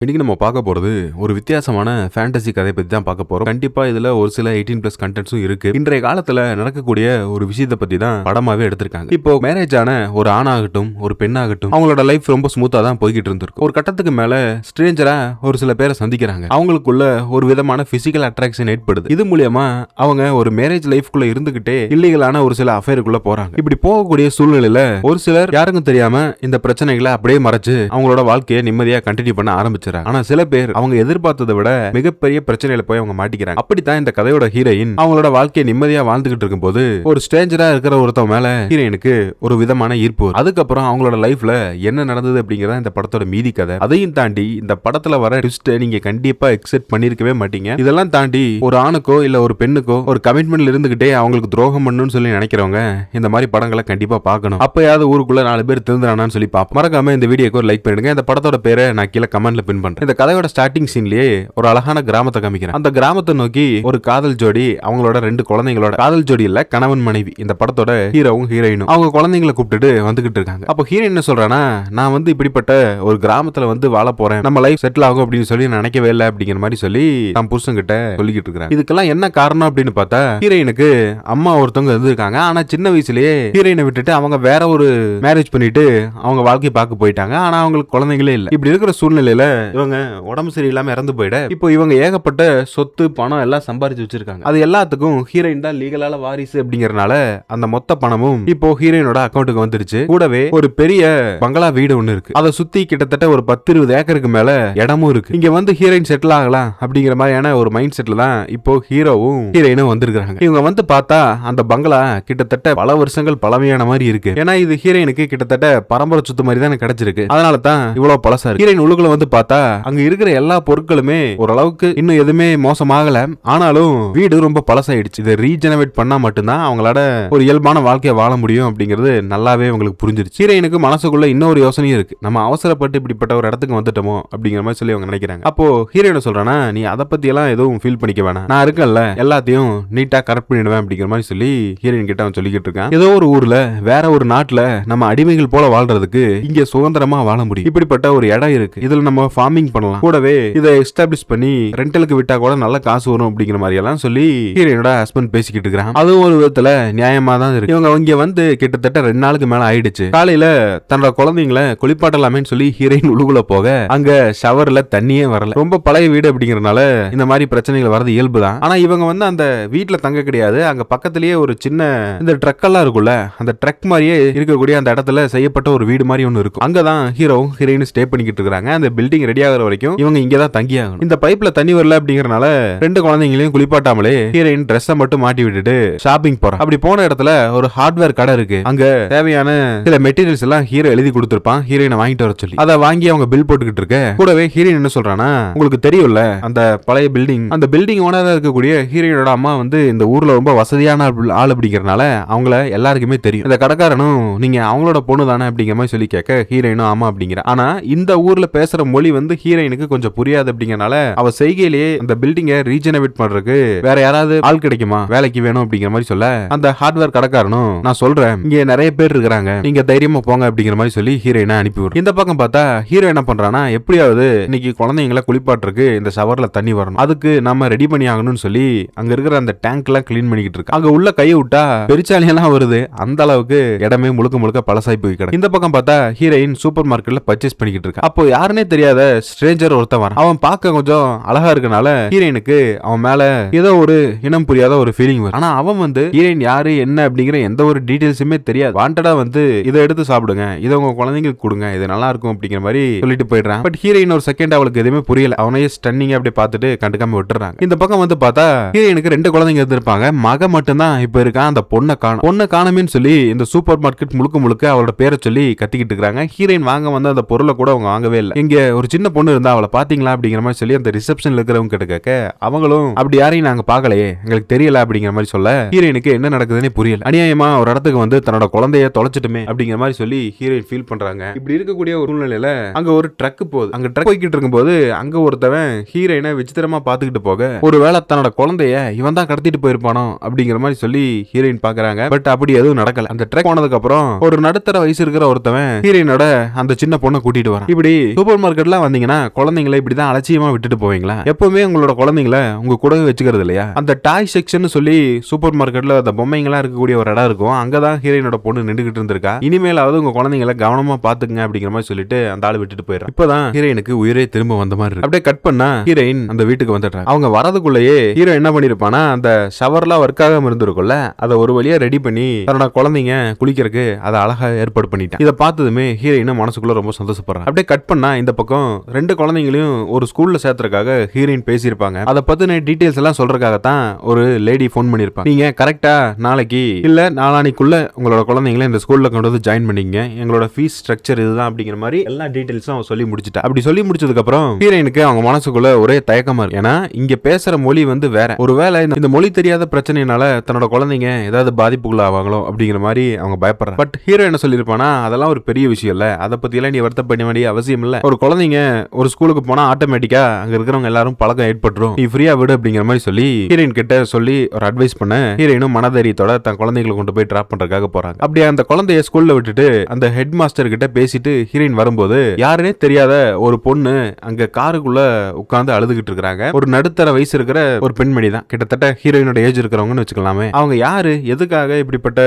இன்னைக்கு நம்ம பார்க்க போறது ஒரு வித்தியாசமான ஃபேண்டசி கதை பத்தி தான் பார்க்க போறோம். கண்டிப்பா இதுல ஒரு சில 18+ கண்டென்ட்ஸும் இருக்கு. இன்றைய காலத்துல நடக்கக்கூடிய ஒரு விஷயத்தை பத்தி தான் படமாவே எடுத்திருக்காங்க. இப்போ மேரேஜ் ஆன ஒரு ஆணாகட்டும் ஒரு பெண்ணாகட்டும் அவங்களோட லைஃப் ரொம்ப ஸ்மூத்தா தான் போய்கிட்டு இருந்திருக்கும். ஒரு கட்டத்துக்கு மேல ஸ்ட்ரேஞ்சரா ஒரு சில பேரை சந்திக்கிறாங்க. அவங்களுக்குள்ள ஒரு விதமான பிசிக்கல் அட்ராக்ஷன் ஏற்படுது. இது மூலியமா அவங்க ஒரு மேரேஜ் லைஃப்குள்ள இருந்துகிட்டே இல்லீகலான ஒரு சில அஃபேருக்குள்ள போறாங்க. இப்படி போகக்கூடிய சூழ்நிலையில ஒரு சிலர் யாருக்கும் தெரியாம இந்த பிரச்சனைகளை அப்படியே மறைச்சு அவங்களோட வாழ்க்கையை நிம்மதியா கண்டினியூ பண்ண ஆரம்பிச்சு. ஆனா சில பேர் அவங்க எதிர்பார்த்ததை விட மிகப்பெரிய பிரச்சனையில போய் அவங்க மாட்டிக்கிறாங்க. அப்படித்தான் இந்த கதையோட ஹீரோயின் அவங்களோட வாழ்க்கையை நிம்மதியா வாழ்ந்துகிட்டு இருக்கும்போது ஒரு ஸ்ட்ரேஞ்சரா இருக்கிற ஒருத்தவங்க மேல ஹீரோயினுக்கு ஒரு விதமான ஈர்ப்பு. அதுக்கப்புறம் அவங்களோட லைஃப்ல என்ன நடந்தது அப்படிங்கறத இந்த படத்தோட மீதி கதை. அதையும் தாண்டி இந்த படத்துல வர ட்விஸ்ட் நீங்க கண்டிப்பா எக்ஸெப்ட் பண்ணிருக்கவே மாட்டீங்க. இதெல்லாம் தாண்டி ஒரு ஆணுக்கோ இல்ல ஒரு பெண்ணுக்கோ ஒரு கமிட்மெண்ட்ல இருந்துகிட்டே அவங்களுக்கு துரோகம் பண்ணணும்னு சொல்லி நினைக்கிறவங்க இந்த மாதிரி படங்களை கண்டிப்பா பார்க்கணும். அப்பயாவது ஊருக்குள்ள 4 பேர் திருந்துறானான்னு சொல்லி பார்ப்போம். மறக்காம இந்த வீடியோக்கு ஒரு லைக் பண்ணிடுங்க. இந்த படத்தோட பேரை நான் கீழே கமெண்ட்ல பின் பண்றேன். இந்த கதையோட ஸ்டார்டிங் சீன்லயே ஒரு அழகான கிராமத்தை காமிக்கிறேன். அந்த கிராமத்தை நோக்கி ஒரு காதல் ஜோடி அவங்களோட 2 குழந்தைங்களோட காதல் ஜோடி இல்ல கணவன் மனைவி. இந்த படத்தோட ஹீரோவும் ஹீரோயினும் அவங்க குழந்தைங்களை கூப்பிட்டுட்டு வந்துகிட்டு இருக்காங்க. அப்போ ஹீரோயின் என்ன சொல்றானா, நான் வந்து இப்படிப்பட்ட ஒரு கிராமத்துல வந்து வாழ போறேன், நம்ம லைஃப் செட்டில் ஆகும் அப்படின்னு சொல்லி நினைக்கவே இல்லை அப்படிங்கிற மாதிரி சொல்லி தான் புருஷன் கிட்ட சொல்லிக்கிட்டு இருக்காங்க. இதுக்கெல்லாம் என்ன காரணம் அப்படின்னு பார்த்தா ஹீரோயினுக்கு அம்மா ஒருத்தவங்க இருந்திருக்காங்க. ஆனா சின்ன வயசுலயே ஹீரோயினை விட்டுட்டு அவங்க வேற ஒரு மேரேஜ் பண்ணிட்டு அவங்க வாழ்க்கை பார்க்க போயிட்டாங்க. ஆனா அவங்களுக்கு குழந்தைங்களே இல்லை. இப்படி இருக்கிற சூழ்நிலையில இவங்க உடம்பு சரியில்லாம இறந்து போயிட இப்போ இவங்க ஏகப்பட்ட சொத்து பணம் எல்லாம் சம்பாரிச்சு வச்சிருக்காங்க. அது எல்லாத்துக்கும் ஹீரோயின் தான் லீகலால வாரிசு அப்படிங்கறனால அந்த மொத்த பணமும் இப்போ ஹீரோயினோட அக்கௌண்ட்டுக்கு வந்துருச்சு. கூடவே ஒரு பெரிய பங்களா வீடு ஒண்ணு இருக்கு. அதை சுத்தி கிட்டத்தட்ட ஒரு 10-20 ஏக்கருக்கு மேல இடமும் இருக்கு. இங்க வந்து ஹீரோயின் செட்டில் ஆகலாம் அப்படிங்கிற மாதிரியான ஒரு மைண்ட் செட்ல தான் இப்போ ஹீரோவும் ஹீரோயினும் வந்திருக்காங்க. இவங்க வந்து பார்த்தா அந்த பங்களா கிட்டத்தட்ட பல வருஷங்கள் பழமையான மாதிரி இருக்கு. ஏன்னா இது ஹீரோயினுக்கு கிட்டத்தட்ட பரம்பரை சொத்து மாதிரி தான் கிடைச்சிருக்கு. அதனால தான் இவ்வளவு பழசா இருக்கு. ஹீரோயின் உள்ளுக்குள்ள வந்து பார்த்தா அங்க இருக்கிற எல்லா பொருட்களுமே ஓரளவுக்கு இன்னும் எதுவுமே மோசமாகல. ஆனாலும் வீடு ரொம்ப பழசாயிடுச்சு. இதை ரீஜெனரேட் பண்ணா மட்டும்தான் அவங்களால ஒரு இயல்பான வாழ்க்கையை வாழ முடியும் அப்படிங்கிறது நல்லாவே உங்களுக்கு புரிஞ்சிருச்சு. ஹீரோயினுக்கு மனசுக்குள்ள இன்னொரு யோசனையும் இருக்கு. நம்ம அவசரப்பட்டு இப்படிப்பட்ட ஒரு இடத்துக்கு வந்துட்டோமோ அப்படிங்கிற மாதிரி சொல்லி அவங்க நினைக்கிறாங்க. அப்போ ஹீரோயின் சொல்றானா, நீ அதை பத்தி எல்லாம் எதுவும் ஃபீல் பண்ணிக்க வேணாம், நான் இருக்கேன்ல எல்லாத்தையும் நீட்டா கரெக்ட் பண்ணிடுவேன் அப்படிங்கிற மாதிரி சொல்லி ஹீரோயின் கிட்ட அவன் சொல்லிக்கிட்டு இருக்கான். ஏதோ ஒரு ஊர்ல வேற ஒரு நாட்டுல நம்ம அடிமைகள் போல வாழ்றதுக்கு இங்க சுதந்திரமா வாழ முடியும். இப்படிப்பட்ட ஒரு இடம் இருக்கு. இதுல நம்ம ஃபார்மிங் பண்ணலாம். கூடவே இதை எஸ்டாப்ளிஷ் பண்ணி ரெண்டலுக்கு விட்டா கூட நல்ல காசு வரும் அப்படிங்கிற மாதிரி எல்லாம் சொல்லி ஹீரோயினோட ஹஸ்பண்ட் பேசிக்கிட்டு இருக்கான். அதுவும் ஒரு விதத்துல நியாயமா தான் இருக்கு. இவங்க இங்க வந்து கிட்டத்தட்ட 2 நாளுக்கு மேல ஆயிடுச்சு. காலையில தன்னோட குழந்தைங்களை குளிப்பாட்டலாமேன்னு சொல்லி ஹீரோயின் உழுகுல போக அங்க ஷவர்ல தண்ணியே வரல. ரொம்ப பழைய வீடு அப்படிங்கறதுனால இந்த மாதிரி பிரச்சனைகள் வரது இயல்பு தான். ஆனா இவங்க வந்து அந்த வீட்டுல தங்க கிடையாது. அங்க பக்கத்திலேயே ஒரு சின்ன இந்த ட்ரக் எல்லாம் இருக்குல்ல, அந்த ட்ரக் மாதிரியே இருக்கக்கூடிய அந்த இடத்துல செய்யப்பட்ட ஒரு வீடு மாதிரி ஒன்னு இருக்கும். அங்கதான் ஹீரோவும் ஹீரோயின் ஸ்டே பண்ணிக்கிட்டு இருக்காங்க. அந்த பில்டிங் ரெடி ஆகிற வரைக்கும் இவங்க இங்கதான் தங்கியாகணும். இந்த பைப்ல தண்ணி வரல அப்படிங்கறனால 2 குழந்தைங்களையும் குளிப்பாட்டாமலே ஹீரோயின் ட்ரெஸ்ஸை மட்டும் மாட்டி விட்டுட்டு ஷாப்பிங் போறான். அப்படி போன இடத்துல ஒரு ஹார்ட்வேர் கடை இருக்கு. அங்க தேவையான சில மெட்டீரியல்ஸ் எல்லாம் ஹீரோ எழுதி கொடுத்திருப்பான் ஹீரோயினை வாங்கிட்டு வர சொல்லி. அதை வாங்கி அவங்க பில் போட்டுக்கிட்டு இருக்க. கூடவே ஹீரோயின் என்ன சொல்றானா, உங்களுக்கு தெரியும்ல அந்த பழைய பில்டிங், அந்த பில்டிங் ஓனரா இருக்கக்கூடிய ஹீரோயினோட அம்மா வந்து இந்த ஊர்ல ரொம்ப வசதியான ஆள் அப்படிங்கறனால அவங்கள எல்லாருக்குமே தெரியும். இந்த கடைக்காரனும் நீங்க அவங்களோட பொண்ணு தானே அப்படிங்கிற மாதிரி சொல்லி கேட்க ஹீரோயினும் ஆமா அப்படிங்கிற. ஆனா இந்த ஊர்ல பேசுற மொழி வந்து ஹீரோயினுக்கு கொஞ்சம் புரியாது அப்படிங்கறனால அவ செய்கையிலேயே அந்த பில்டிங்கை ரீஜெனரேட் பண்றதுக்கு வேற யாராவது ஆள் கிடைக்குமா, வேலைக்கு வேணும் அப்படிங்கிற மாதிரி சொல்ல அந்த ஹார்ட்வேர் கடைக்காரனும் நான் சொல்றேன் இங்க நிறைய பேர் இருக்காங்க, நீங்க தைரியமா போங்க அப்படிங்கிற மாதிரி சொல்லி ஹீரோயினை அனுப்பி விடும். இந்த பக்கம் பார்த்தா ஹீரோ என்ன பண்றானா, எப்படியாவது இன்னைக்கு குழந்தைங்களை குளிப்பாட்டுறதுக்கு இந்த ஷவர்ல தண்ணி வரணும், அதுக்கு நம்ம ரெடி பண்ணி ஆகணும்னு சொல்லி அங்க இருக்கிற அந்த டேங்க் எல்லாம் கிளீன் பண்ணிக்கிட்டு இருக்கு. அங்க உள்ள கையை விட்டா பெருச்சாலி எல்லாம் வருது. அந்த அளவுக்கு இடமே முழுக்க முழுக்க பழசாய் போய் கிடக்கு. இந்த பக்கம் பார்த்தா ஹீரோயின் சூப்பர் மார்க்கெட்ல பர்ச்சேஸ் பண்ணிக்கிட்டு இருக்கா. அப்போ யாருன்னே தெரியாத ஸ்ட்ரேஞ்சர் ஒருத்தன் வரான். அவன் பார்க்க கொஞ்சம் அழகா இருக்கனால ஹீரோயினுக்கு அவன் மேல ஏதோ ஒரு இனம் புரியாத ஒரு ஃபீலிங் வரும். ஆனா அவன் வந்து ஹீரோயின் யாரு என்ன அப்படிங்கிற எந்த ஒரு டீடைல்ஸுமே தெரியாது. வாண்டடா வந்து இதை எடுத்து சாப்பிடுங்க, இதை உங்க குழந்தைங்களுக்கு கொடுங்க, இது நல்லா இருக்கும் அப்படிங்கிற மாதிரி சொல்லிட்டு போயிடுறான். பட் ஹீரோயின் ஒரு செகண்ட் அவளுக்கு எதுவுமே புரியல. அவனையே ஸ்டன்னிங் அப்படி பார்த்துட்டு கண்டுக்காம விட்டுறாங்க. இந்த பக்கம் வந்து பார்த்தா ஹீரோயினுக்கு 2 குழந்தைங்க இருந்திருப்பாங்க. மக மட்டும்தான் இப்ப இருக்கான். அந்த பொண்ணை காணோம்னு சொல்லி இந்த சூப்பர் மார்க்கெட் முழுக்க அவளோட பேரை சொல்லி கத்திக்கிட்டு இருக்காங்க. ஹீரோயின் வாங்க வந்து அந்த பொருளை கூட அவங்க வாங்கவே இல்லை. இங்க ஒரு சின்ன பொண்ணு இருந்தா அவளை பாத்தீங்களா அப்படிங்கிற மாதிரி சொல்லி அந்த ரிசப்ஷன்ல இருக்கிறவங்க கிட்ட கேட்க அவங்களும் அப்படி யாரையும் நாங்க பாக்கலையே, எங்களுக்கு தெரியல அப்படிங்கிற மாதிரி சொல்ல ஹீரோயினுக்கு என்ன நடக்குதுன்னு புரியல. அநியாயமா ஒரு இடத்துக்கு வந்து தன்னோட குழந்தைய தொலைச்சிட்டுமே அப்படிங்கிற மாதிரி சொல்லி ஹீரோயின் ஃபீல் பண்றாங்க. இப்படி இருக்கக்கூடிய ஒரு சூழ்நிலையில அங்க ஒரு ட்ரக் போகுது. அங்க ட்ரக் போய்கிட்டு இருக்கும்போது அங்க ஒருத்தவன் ஹீரோயினை விசித்திரமா பாத்துக்கிட்டு போக ஒருவேளை தன்னோட குழந்தைய இவன் தான் கடத்திட்டு போயிருப்பானோ அப்படிங்கிற மாதிரி சொல்லி ஹீரோயின் பாக்குறாங்க. பட் அப்படி எதுவும் நடக்கல. அந்த ட்ரக் போனதுக்கு அப்புறம் ஒரு நடுத்தர வயசு இருக்கிற ஒருத்தவன் ஹீரோயினோட அந்த சின்ன பொண்ணை கூட்டிட்டு வரான். இப்படி சூப்பர் மார்க்கெட்லாம் வந்தீங்கன்னா குழந்தைங்களை இப்படிதான் அலட்சியமா விட்டுட்டு போவீங்களா? எப்பவுமே உங்களோட குழந்தைங்களை உங்க கூடவே வச்சுக்கிறது இல்லையா? அந்த டாய் செக்ஷன் சொல்லி சூப்பர் மார்க்கெட்ல அந்த பொம்மைங்களா இருக்கக்கூடிய ஒரு இடம் இருக்கும். அங்கதான் ஹீரோயினோட பொண்ணு நின்றுகிட்டு இருந்திருக்கா. இனிமேலாவது உங்க குழந்தைங்களை கவனமா பாத்துங்க அப்படிங்கிற மாதிரி சொல்லிட்டு அந்த ஆளு விட்டுட்டு போயிடுறான். இப்பதான் ஹீரோயினுக்கு உயிரே திரும்ப வந்த மாதிரி இருக்கு. அப்படியே கட் பண்ணா ஹீரோயின் அந்த வீட்டுக்கு வந்துட்டாங்க. அவங்க வரதுக்குள்ளேயே ஹீரோ என்ன பண்ணிருப்பானா, அந்த ஷவர்லாம் ஒர்க் ஆகாம இருந்திருக்கும்ல, அதை ஒரு வழியா ரெடி பண்ணி தன்னோட குழந்தைங்க குளிக்கிறதுக்கு அதை அழகா ஏற்பாடு பண்ணிட்டான். இதை பார்த்ததுமே ஹீரோயின் மனசுக்குள்ள ரொம்ப சந்தோஷப்படுறான். அப்படியே கட் பண்ணா இந்த பக்கம் 2 குழந்தைங்களையும் ஒரு ஸ்கூல்ல சேர்த்துறதுக்காக ஹீரோயின் பேசியிருப்பாங்க. அதை பத்தின டீடைல்ஸ் எல்லாம் சொல்றதுக்காகத்தான் ஒரு லேடி போன் பண்ணிருப்பாங்க. நீங்க கரெக்டா நாளைக்கு இல்ல நாளானிக்குள்ள உங்களோட குழந்தைங்களை இந்த ஸ்கூல்ல கொண்டு வந்து ஜாயின் பண்ணிங்க, எங்களோட ஃபீஸ் ஸ்ட்ரக்சர் இதுதான் அப்படிங்கிற மாதிரி எல்லா டீடைல்ஸும் அவன் சொல்லி முடிச்சிட்டா. அப்படி சொல்லி முடிச்சதுக்கு அப்புறம் ஹீரோயினுக்கு அவங்க மனசுக்குள்ள ஒரே தயக்கமா இருக்கு. ஏன்னா இங்க பேசுற மொழி வேற. ஒருவேளை இந்த மொழி தெரியாத பிரச்சனைனால தன்னோட குழந்தைங்க ஏதாவது பாதிப்புக்குள்ள ஆவாங்களோ அப்படிங்கிற மாதிரி அவங்க பயப்படுறாங்க. பட் ஹீரோ என்ன சொல்லிருப்பானா, அதெல்லாம் ஒரு பெரிய விஷயம் இல்ல, அதை பத்தி எல்லாம் நீ வருத்தப்பட வேண்டிய அவசியம் இல்ல. ஒரு குழந்தைங்க ஒரு ஸ்கூலுக்கு போனா ஆட்டோமேட்டிக்கா அங்க இருக்கிறவங்க எல்லாரும் பழக்கம் ஏற்பட்டுரும், நீ ஃப்ரீயா விடு அப்படிங்கிற மாதிரி சொல்லி ஹீரோயின் கிட்ட சொல்லி ஒரு அட்வைஸ் பண்ண ஹீரோயினும் மனதைரியத்தோட தன் குழந்தைகளை கொண்டு போய் டிராப் பண்றதுக்காக போறாங்க. அப்படியே அந்த குழந்தைய ஸ்கூல்ல விட்டுட்டு அந்த ஹெட் மாஸ்டர் கிட்ட பேசிட்டு ஹீரோயின் வரும்போது யாருனே தெரியாத ஒரு பொண்ணு அங்க காருக்குள்ள உட்கார்ந்து அழுதுகிட்டு இருக்காங்க. ஒரு நடுத்தர வயசு இருக்கிற ஒரு பெண்மணி தான், கிட்டத்தட்ட ஹீரோயினோட ஏஜ் இருக்கிறவங்கன்னு வச்சுக்கலாமே. அவங்க யாரு, எதுக்காக இப்படிப்பட்ட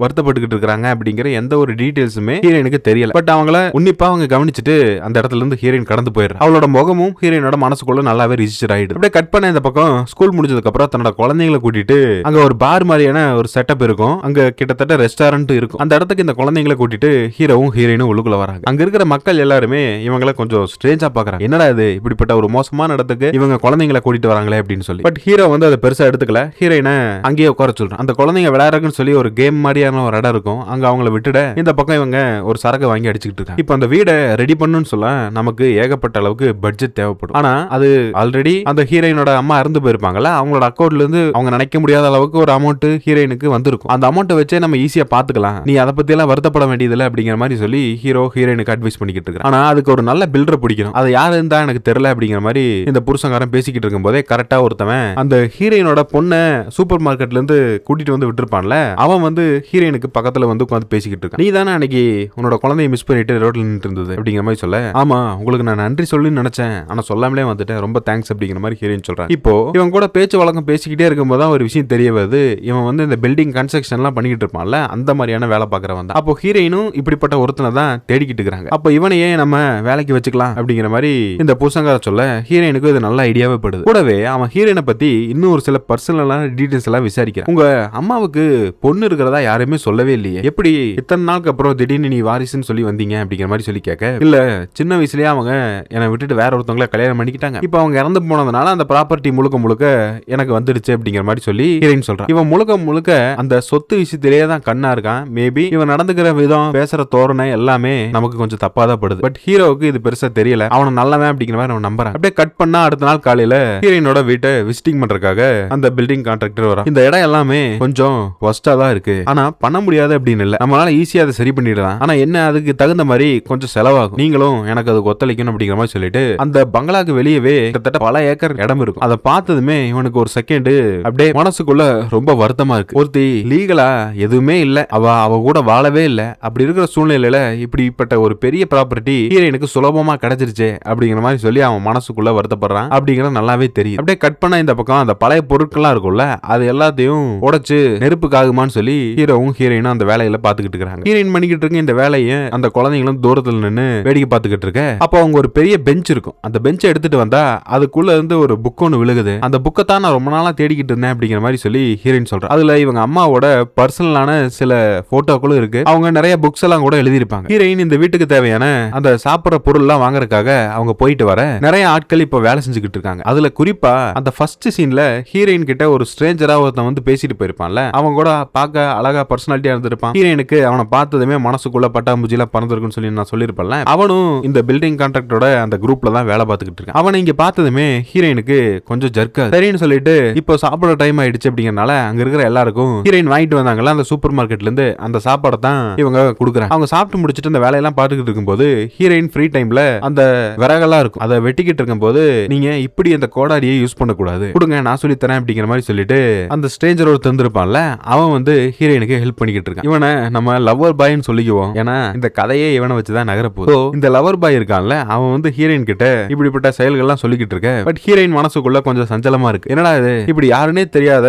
வருத்தப்பட்டுக்கிட்டு இருக்காங்க அப்படிங்கிற எந்த ஒரு டீடைல்ஸுமே ஹீரோயினுக்கு தெரியல. பட் அவங்கள உன்னிப்பா அவங்க கவனிச்சுட்டு அந்த இடத்துல இருந்து ஹீரோயின் கடந்து போயிடுறா. அவளோட முகமும் ஹீரோயினோட மனசுக்குள்ள நல்லாவே ரிஜிஸ்டர் ஆயிடுது. அப்படியே கட் பண்ண இந்த பக்கம் ஸ்கூல் முடிஞ்சதுக்கு அப்புறம் தன்னோட குழந்தைகளை கூட்டிட்டு அங்க ஒரு பார் மாதிரியான ஒரு செட்டப் இருக்கும், அங்க கிட்டத்தட்ட ரெஸ்டாரண்ட் இருக்கும். அந்த இடத்துக்கு இந்த குழந்தைங்களை கூட்டிட்டு ஹீரோவும் ஹீரோயினும் உள்ளுக்குள்ள வராங்க. அங்க இருக்கிற மக்கள் எல்லாருமே இவங்களை கொஞ்சம் ஸ்ட்ரேஞ்சா பாக்குறாங்க. என்னடா இது, இப்படிப்பட்ட ஒரு மோசமான இடத்துக்கு இவங்க குழந்தைங்களை கூட்டிட்டு வராங்களே அப்படின்னு சொல்லி. பட் ஹீரோ அதை பெருசா எடுத்துக்கல. ஹீரோயினை அங்கேயே உட்கார சொல்றான். அந்த குழந்தைங்க விளையாடுறதுன்னு சொல்லி ஒரு கேம் மாதிரியான ஒரு இடம் இருக்கும், அங்க அவங்கள விட்டுட இந்த பக்கம் இவங்க ஒரு சரக்கு வாங்கி அடிச்சுக்கிட்டு இருக்காங்க. இப்போ அந்த வீடை ரெடி பண்ணணும்னு சொல்ல நமக்கு ஏகப்பட்ட அளவுக்கு பட்ஜெட் தேவைப்படும். ஆனா அது ஆல்ரெடி அந்த ஹீரோயினோட அம்மா இறந்து போயிருப்பாங்கல்ல, அவங்களோட அக்கௌண்ட்ல இருந்து அவங்க நினைக்க முடியாத அளவுக்கு ஒரு அமௌண்ட் ஹீரோயினுக்கு வந்திருக்கும். அந்த அமௌண்ட் வச்சே நம்ம ஈஸியா பாத்துக்கலாம், நீ அதை பத்தி எல்லாம் வருத்தப்பட வேண்டியதில்லை அப்படிங்கிற மாதிரி சொல்லி ஹீரோ ஹீரோயினுக்கு அட்வைஸ் பண்ணிக்கிட்டு இருக்கான். ஆனா அதுக்கு ஒரு நல்ல பில்டர் பிடிக்கணும், அது யாரு இருந்தா எனக்கு தெரியல அப்படிங்கிற மாதிரி இந்த புருஷங்காரன் பேசிக்கிட்டு இருக்கும் போதே கரெக்டா ஒருத்தவன் அந்த ஹீரோயினோட பொண்ணை சூப்பர் மார்க்கெட்ல இருந்து கூட்டிட்டு வந்து விட்டுருப்பான்ல, அவன் ஹீரோயினுக்கு பக்கத்துல உட்காந்து பேசிக்கிட்டு இருக்கான். நீ தானே அன்னைக்கு உன்னோட குழந்தைய மிஸ் பண்ணிட்டு ரோட்ல நின்று இருந்தது அப்படிங்கிற மாதிரி சொல்ல, ஆமா உங்களுக்கு நான் நன்றி சொல்லி நினைச்சேன், ஆனா சொல்லாமலே வந்துட்டேன், ரொம்ப தேங்க்ஸ் அப்படிங்கிற மாதிரி ஹீரோயின் சொல்றான். இப்போ இவன் கூட பேச்சு வழக்கம் பேசிக்கிட்டே இருக்கும்போது தான் ஒரு விஷயம் தெரிய வருது, இவன் இந்த பில்டிங் கன்ஸ்ட்ரக்ஷன்லாம் பண்ணிக்கிட்டு இருப்பான்ல, அந்த மாதிரியான வேலை பார்க்கறவன் தான். அப்போ ஹீரோயினும் இப்படிப்பட்ட ஒருத்தனை தான் தேடிக்கிட்டு இருக்காங்க. அப்போ இவனையே நம்ம வேலைக்கு வச்சுக்கலாம் அப்படிங்கிற மாதிரி இந்த புருஷங்கார சொல்ல ஹீரோயினுக்கு இது நல்ல ஐடியாவே படுது. கூடவே அவன் ஹீரோயினை பத்தி இன்னும் ஒரு சில பர்சனலான டீடைல்ஸ் எல்லாம் விசாரிக்கிறான். உங்க அம்மாவுக்கு பொண்ணு இருக்கிறதா யாருமே சொல்லவே இல்லையே, எப்படி இத்தனை நாளுக்கு அப்புறம் திடீர்னு நீ வாரிசுன்னு சொல்லி வந்தீங்க அப்படிங்கிற மாதிரி சொல்லி கேட்க, இல்ல சின்ன வயசுலயே அவங்க என்னை விட்டுட்டு வேற ஒருத்தவங்களை கல்யாணம் பண்ணிக்கிட்டாங்க, இப்போ அவங்க இறந்து போனதுனால அந்த ப்ராப்பர்ட்டி முழுக்க முழுக்க எனக்கு வந்துடுச்சு அப்படிங்கிற மாதிரி சொல்லி ஹீரோயின் சொல்றான். இவன் முழுக்க முழுக்க அந்த சொத்து விஷயத்திலேயே தான் கண்ணா இருக்கான். மேபி இவன் நடந்துக்கிற விதம், பேசுற தோரணை எல்லாமே நமக்கு கொஞ்சம் தப்பா தான் படுது. பட் ஹீரோவுக்கு இது பெருசா தெரியல, அவன் நல்லவன் அப்படிங்கிற மாதிரி அவன் நம்புறான். அப்படியே கட் பண்ணா அடுத்த நாள் காலையில ஹீரோயினோட வீட்டை விசிட்டிங் பண்றதுக்காக அந்த பில்டிங் கான்ட்ராக்டர் வரான். இந்த இடம் எல்லாமே கொஞ்சம் ஒஸ்டா தான் இருக்கு, ஆனா பண்ண முடியாது அப்படின்னு இல்ல, நம்மளால ஈஸியா அதை சரி பண்ணிடலாம், ஆனா என்ன அதுக்கு தகுந்த மாதிரி கொஞ்சம் செலவாகும், நீங்களும் எனக்கு அதுக்கு ஒத்துழைக்கணும் அப்படிங்கிற மாதிரி சொல்லிட்டு அந்த பங்களாக்கு வெளியவே கிட்டத்தட்ட பல ஏக்கர் இடம் இருக்கும். அதை பார்த்ததுமே இவனுக்கு ஒரு செகண்ட் அப்படியே மனசுக்குள்ள ரொம்ப வருத்தமா இருக்கு. ஒருத்தி லீகலா எதுவுமே இல்ல, அவ கூட வாழவே இல்ல, அப்படி இருக்கிற சூழ்நிலையில இப்படிப்பட்ட ஒரு பெரிய ப்ராப்பர்ட்டி ஹீரோயினுக்கு சுலபமா கிடைச்சிருச்சு அப்படிங்கிற மாதிரி சொல்லி அவன் மனசுக்குள்ள வருத்தப்படுறான் அப்படிங்கிறது நல்லாவே தெரியும். அப்படியே கட் பண்ண இந்த பக்கம் அந்த பழைய பொருட்கள்லாம் இருக்கும்ல, அது எல்லாத்தையும் உடைச்சு நெருப்புக்கு ஆகுமான்னு சொல்லி ஹீரோவும் ஹீரோயினும் அந்த வேலையில பாத்துக்கிட்டு இருக்காங்க. ஹீரோயின் பண்ணிக்கிட்டு இருக்க இந்த வேலையை அந்த குழந்தைங்களும் தூரத்துல நின்று வேடிக்கை பார்த்துக்கிட்டு இருக்க, அப்போ அவங்க ஒரு பெரிய பெஞ்ச் இருக்கும், அந்த பெஞ்சை எடுத்துட்டு வந்தா அதுக்குள்ள இருந்து ஒரு புக் ஒன்று விழுகுது. அந்த புக்கை தான் நான் ரொம்ப நாளா தேடிக்கிட்டு இருந்தேன் அப்படிங்கிற மாதிரி சொல்லி ஹீரோயின் சொல்றேன். அதுல இவங்க அம்மாவோட பர்சனலான சில போட்டோக்களும் இருக்கு, அவங்க நிறைய புக்ஸ் எல்லாம் கூட எழுதியிருப்பாங்க. ஹீரோயின் இந்த வீட்டுக்கு தேவையான அந்த சாப்பிட்ற பொருள் எல்லாம் வாங்குறதுக்காக அவங்க போயிட்டு வர நிறைய ஆட்கள் இப்ப வேலை செஞ்சுக்கிட்டு இருக்காங்க. அதுல குறிப்பா அந்த ஃபர்ஸ்ட் சீன்ல ஹீரோயின் கிட்ட ஒரு ஸ்ட்ரேஞ்சரா ஒருத்தன் பேசிட்டு போயிருப்பான்ல, அவன் கூட பார்க்க அழகா பர்சனாலிட்டியா இருந்திருப்பான். ஹீரோயினுக்கு அவனை பார்த்ததுமே மனசுக்குள்ள பட்டாம்பூச்சி எல்லாம் பறந்துருக்குன்னு சொல்லி நான் சொல்லியிருப்பேன்ல, அவனும் இந்த பில்டிங் கான்ட்ராக்டரோட அந்த குரூப்ல தான் வேலை பார்த்துக்கிட்டு இருக்கான். அவனை இங்க பார்த்ததுமே ஹீரோயினுக்கு கொஞ்சம் ஜர்க்கா சரின்னு சொல்லிட்டு இப்போ சாப்பிட டைம் ஆயிடுச்சு அப்படிங்கறனால அங்க இருக்கிற எல்லாருக்கும் ஹீரோயின் வாங்கிட்டு வந்தாங்கல்ல அந்த சூப்பர் மார்க்கெட்ல இருந்து அந்த சாப்பாடை தான் இவங்க கொடுக்குறாங்க. அவங்க சாப்பிட்டு முடிச்சிட்டு அந்த வேலையெல்லாம் பார்த்துக்கிட்டு இருக்கும்போது ஹீரோயின் ஃப்ரீ டைம்ல அந்த விறகெல்லாம் இருக்கும், அதை வெட்டிக்கிட்டு இருக்கும்போது நீங்க இப்படி அந்த கோடாரியை யூஸ் பண்ணக்கூடாது, கொடுங்க நான் சொல்லி தரேன் அப்படிங்கிற மாதிரி சொல்லிட்டு அந்த ஸ்ட்ரேஞ்சர் ஒரு தந்திருப்பான்ல, அவன் ஹீரோயினுக்கு ஹெல்ப் பண்ணிக்கிட்டு இருக்கான். இவனை நம்ம லவர் பாய்னு சொல்லிக்குவோம், ஏன்னா இந்த கதையே இவனை வச்சுதான் நகரப்போகுது. இந்த லவர் பாய் இருக்கான்ல அவன் வந்து ஹீரோயின் கிட்ட இப்படிப்பட்ட செயல்கள்லாம் சொல்லிக்கிட்டு இருக்க. பட் ஹீரோயின் மனசுக்குள்ள கொஞ்சம் சஞ்சலமா இருக்கு. என்னடா இது, இப்படி யாருன்னே தெரியாத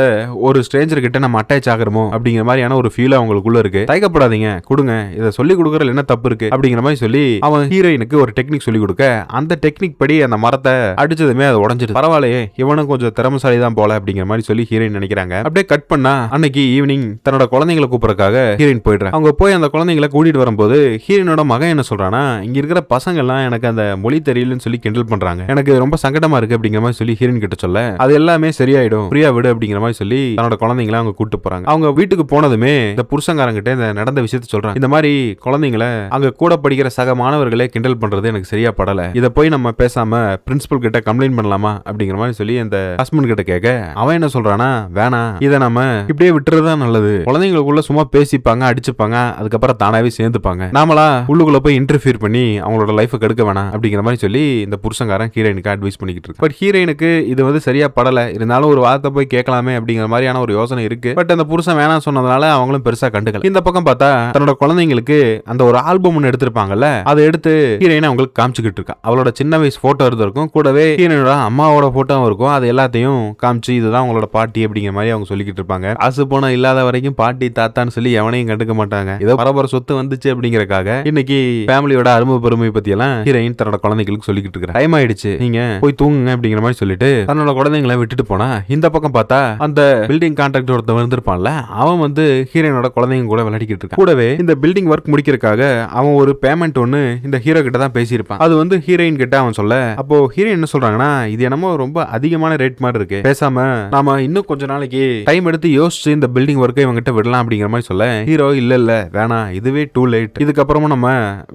ஒரு ஸ்ட்ரேஞ்சர் கிட்ட நம்ம அட்டாச் ஆகிறோமோ அப்படிங்கிற மாதிரியான ஒரு ஃபீல் அவங்களுக்குள்ள இருக்கு. தயக்கப்படாதீங்க, கொடுங்க, இதை சொல்லி கொடுக்கறதுல என்ன தப்பு இருக்கு அப்படிங்கிற மாதிரி சொல்லி அவன் ஹீரோயினுக்கு ஒரு டெக்னிக் சொல்லி கொடுக்க, அந்த டெக்னிக் படி அந்த மரத்தை அடிச்சதுமே அது உடஞ்சிட்டு, பரவாயில்லையே இவனும் கொஞ்சம் திறமசாலி தான் போல அப்படிங்கிற மாதிரி சொல்லி ஹீரோயின் நினைக்கிறாங்க. அப்படியே கட் பண்ணா அன்னைக்கு ஈவினிங் தன்னோட குழந்தைங்களை கூப்பிடறதுக்காக ஹீரோயின் போயிடுறாங்க. அவங்க போய் அந்த குழந்தைங்களை கூட்டிட்டு வரும்போது ஹீரோயினோட மகன் என்ன சொல்றானா, இங்க இருக்கிற பசங்க எல்லாம் எனக்கு அந்த மொழி தெரியலன்னு சொல்லி கிண்டல் பண்றாங்க, எனக்கு ரொம்ப சங்கடமா இருக்கு அப்படிங்கிற மாதிரி சொல்லி ஹீரோயின் கிட்ட சொல்ல, அது எல்லாமே சரியாயிடும், ஃப்ரீயா விடு அப்படிங்கிற மாதிரி சொல்லி தன்னோட குழந்தைங்களை அவங்க கூட்டு போறாங்க. அவங்க வீட்டுக்கு போனதுமே இந்த புருஷங்காரங்கிட்ட இந்த நடந்த விஷயத்த சொல்றாங்க. இந்த மாதிரி குழந்தைங்களை அங்க கூட படிக்கிற சக மாணவர்களே கிண்டல் பண்றது எனக்கு சரியா படல, இத போய் நம்ம பேசாம பிரின்சிபல் கிட்ட கம்ப்ளைண்ட் பண்ணலாமா அப்படிங்கிற மாதிரி சொல்லி அந்த ஹஸ்பண்ட் கிட்ட கேட்க, அவன் என்ன சொல்றானா, வேணாம், இதை நம்ம இப்படியே விட்டுறதுதான் நல்லது, குழந்தைங்களுக்குள்ள சும்மா பேசிப்பாங்க, அடிச்சுப்பாங்க, அதுக்கப்புறம் தானாவே சேர்ந்துப்பாங்க, நாமளா உள்ளுக்குள்ள போய் இன்டர்ஃபியர் பண்ணி அவங்களோட லைஃப் கெடுக்க வேணாம் அப்படிங்கிற மாதிரி சொல்லி இந்த புருஷங்காரன் ஹீரோயினுக்கு அட்வைஸ் பண்ணிக்கிட்டு இருக்கு. பட் ஹீரோயினுக்கு இது வந்து சரியா படல, இருந்தாலும் ஒரு வார்த்தை போய் கேட்கலாமே அப்படிங்கிற மாதிரியான ஒரு யோசனை இருக்கு. பட் அந்த புருஷன் வேணாம் சொன்னதுனால அவங்களும் பெருசா கண்டுக்கல. இந்த பக்கம் பார்த்தா தன்னோட குழந்தைங்களுக்கு அந்த ஒரு ஆல்பம் ஒன்று எடுத்திருப்பாங்கல்ல, அதை எடுத்து ஹீரோயின் அவங்களுக்கு காமிச்சுக்கிட்டு இருக்கா. அவளோட சின்ன வயசு போட்டோ இருக்கும், கூடவே ஹீரோயினோட அம்மாவோட போட்டோவும் இருக்கும், அது எல்லாத்தையும் காமிச்சு இதுதான் உங்களோட பாட்டி அப்படிங்கிற மாதிரி அவங்க சொல்லிக்கிட்டு இருப்பாங்க. காசு போன இல்லாத வரைக்கும் பாட்டி தாத்தான்னு சொல்லி எவனையும் கண்டுக்க மாட்டாங்க, ஏதோ பரபர சொத்து வந்துச்சு அப்படிங்கறக்காக இன்னைக்கு ஃபேமிலியோட அருமை பெருமை பத்தி எல்லாம் ஹீரோயின் தன்னோட குழந்தைகளுக்கு சொல்லிக்கிட்டு இருக்க. டைம் ஆயிடுச்சு, நீங்க போய் தூங்குங்க அப்படிங்கிற மாதிரி சொல்லிட்டு தன்னோட குழந்தைங்களை விட்டுட்டு போனா, இந்த பக்கம் பார்த்தா அந்த பில்டிங் கான்ட்ராக்டர் ஒருத்தன் வந்திருப்பான்ல, அவன் வந்து ஹீரோயினோட குழந்தைங்க கூட விளையாடிக்கிட்டு இருக்கான். கூடவே இந்த பில்டிங் ஒர்க் முடிக்கிறதுக்காக அவன் ஒரு பேமெண்ட் ஒன்னு இந்த ஹீரோ கிட்ட தான் பேசியிருப்பான். அது வந்து ஹீரோயின் கிட்ட அவன் சொல்ல, அப்போ ஹீரோயின் என்ன சொல்றாங்கன்னா, இது என்னமோ ரொம்ப அதிகமான ரேட் மாதிரி இருக்கு, பேசாம நாம இன்னும் கொஞ்ச நாளைக்கு டைம் எடுத்து யோசிச்சு இந்த பில்டிங் ஒர்க்கை இவங்க கிட்ட விடலாம் அப்படிங்கிற மாதிரி சொல்ல, ஹீரோ இல்ல இல்ல வேணாம், இதுவே டூ லேட், இதுக்கப்புறமும் நம்ம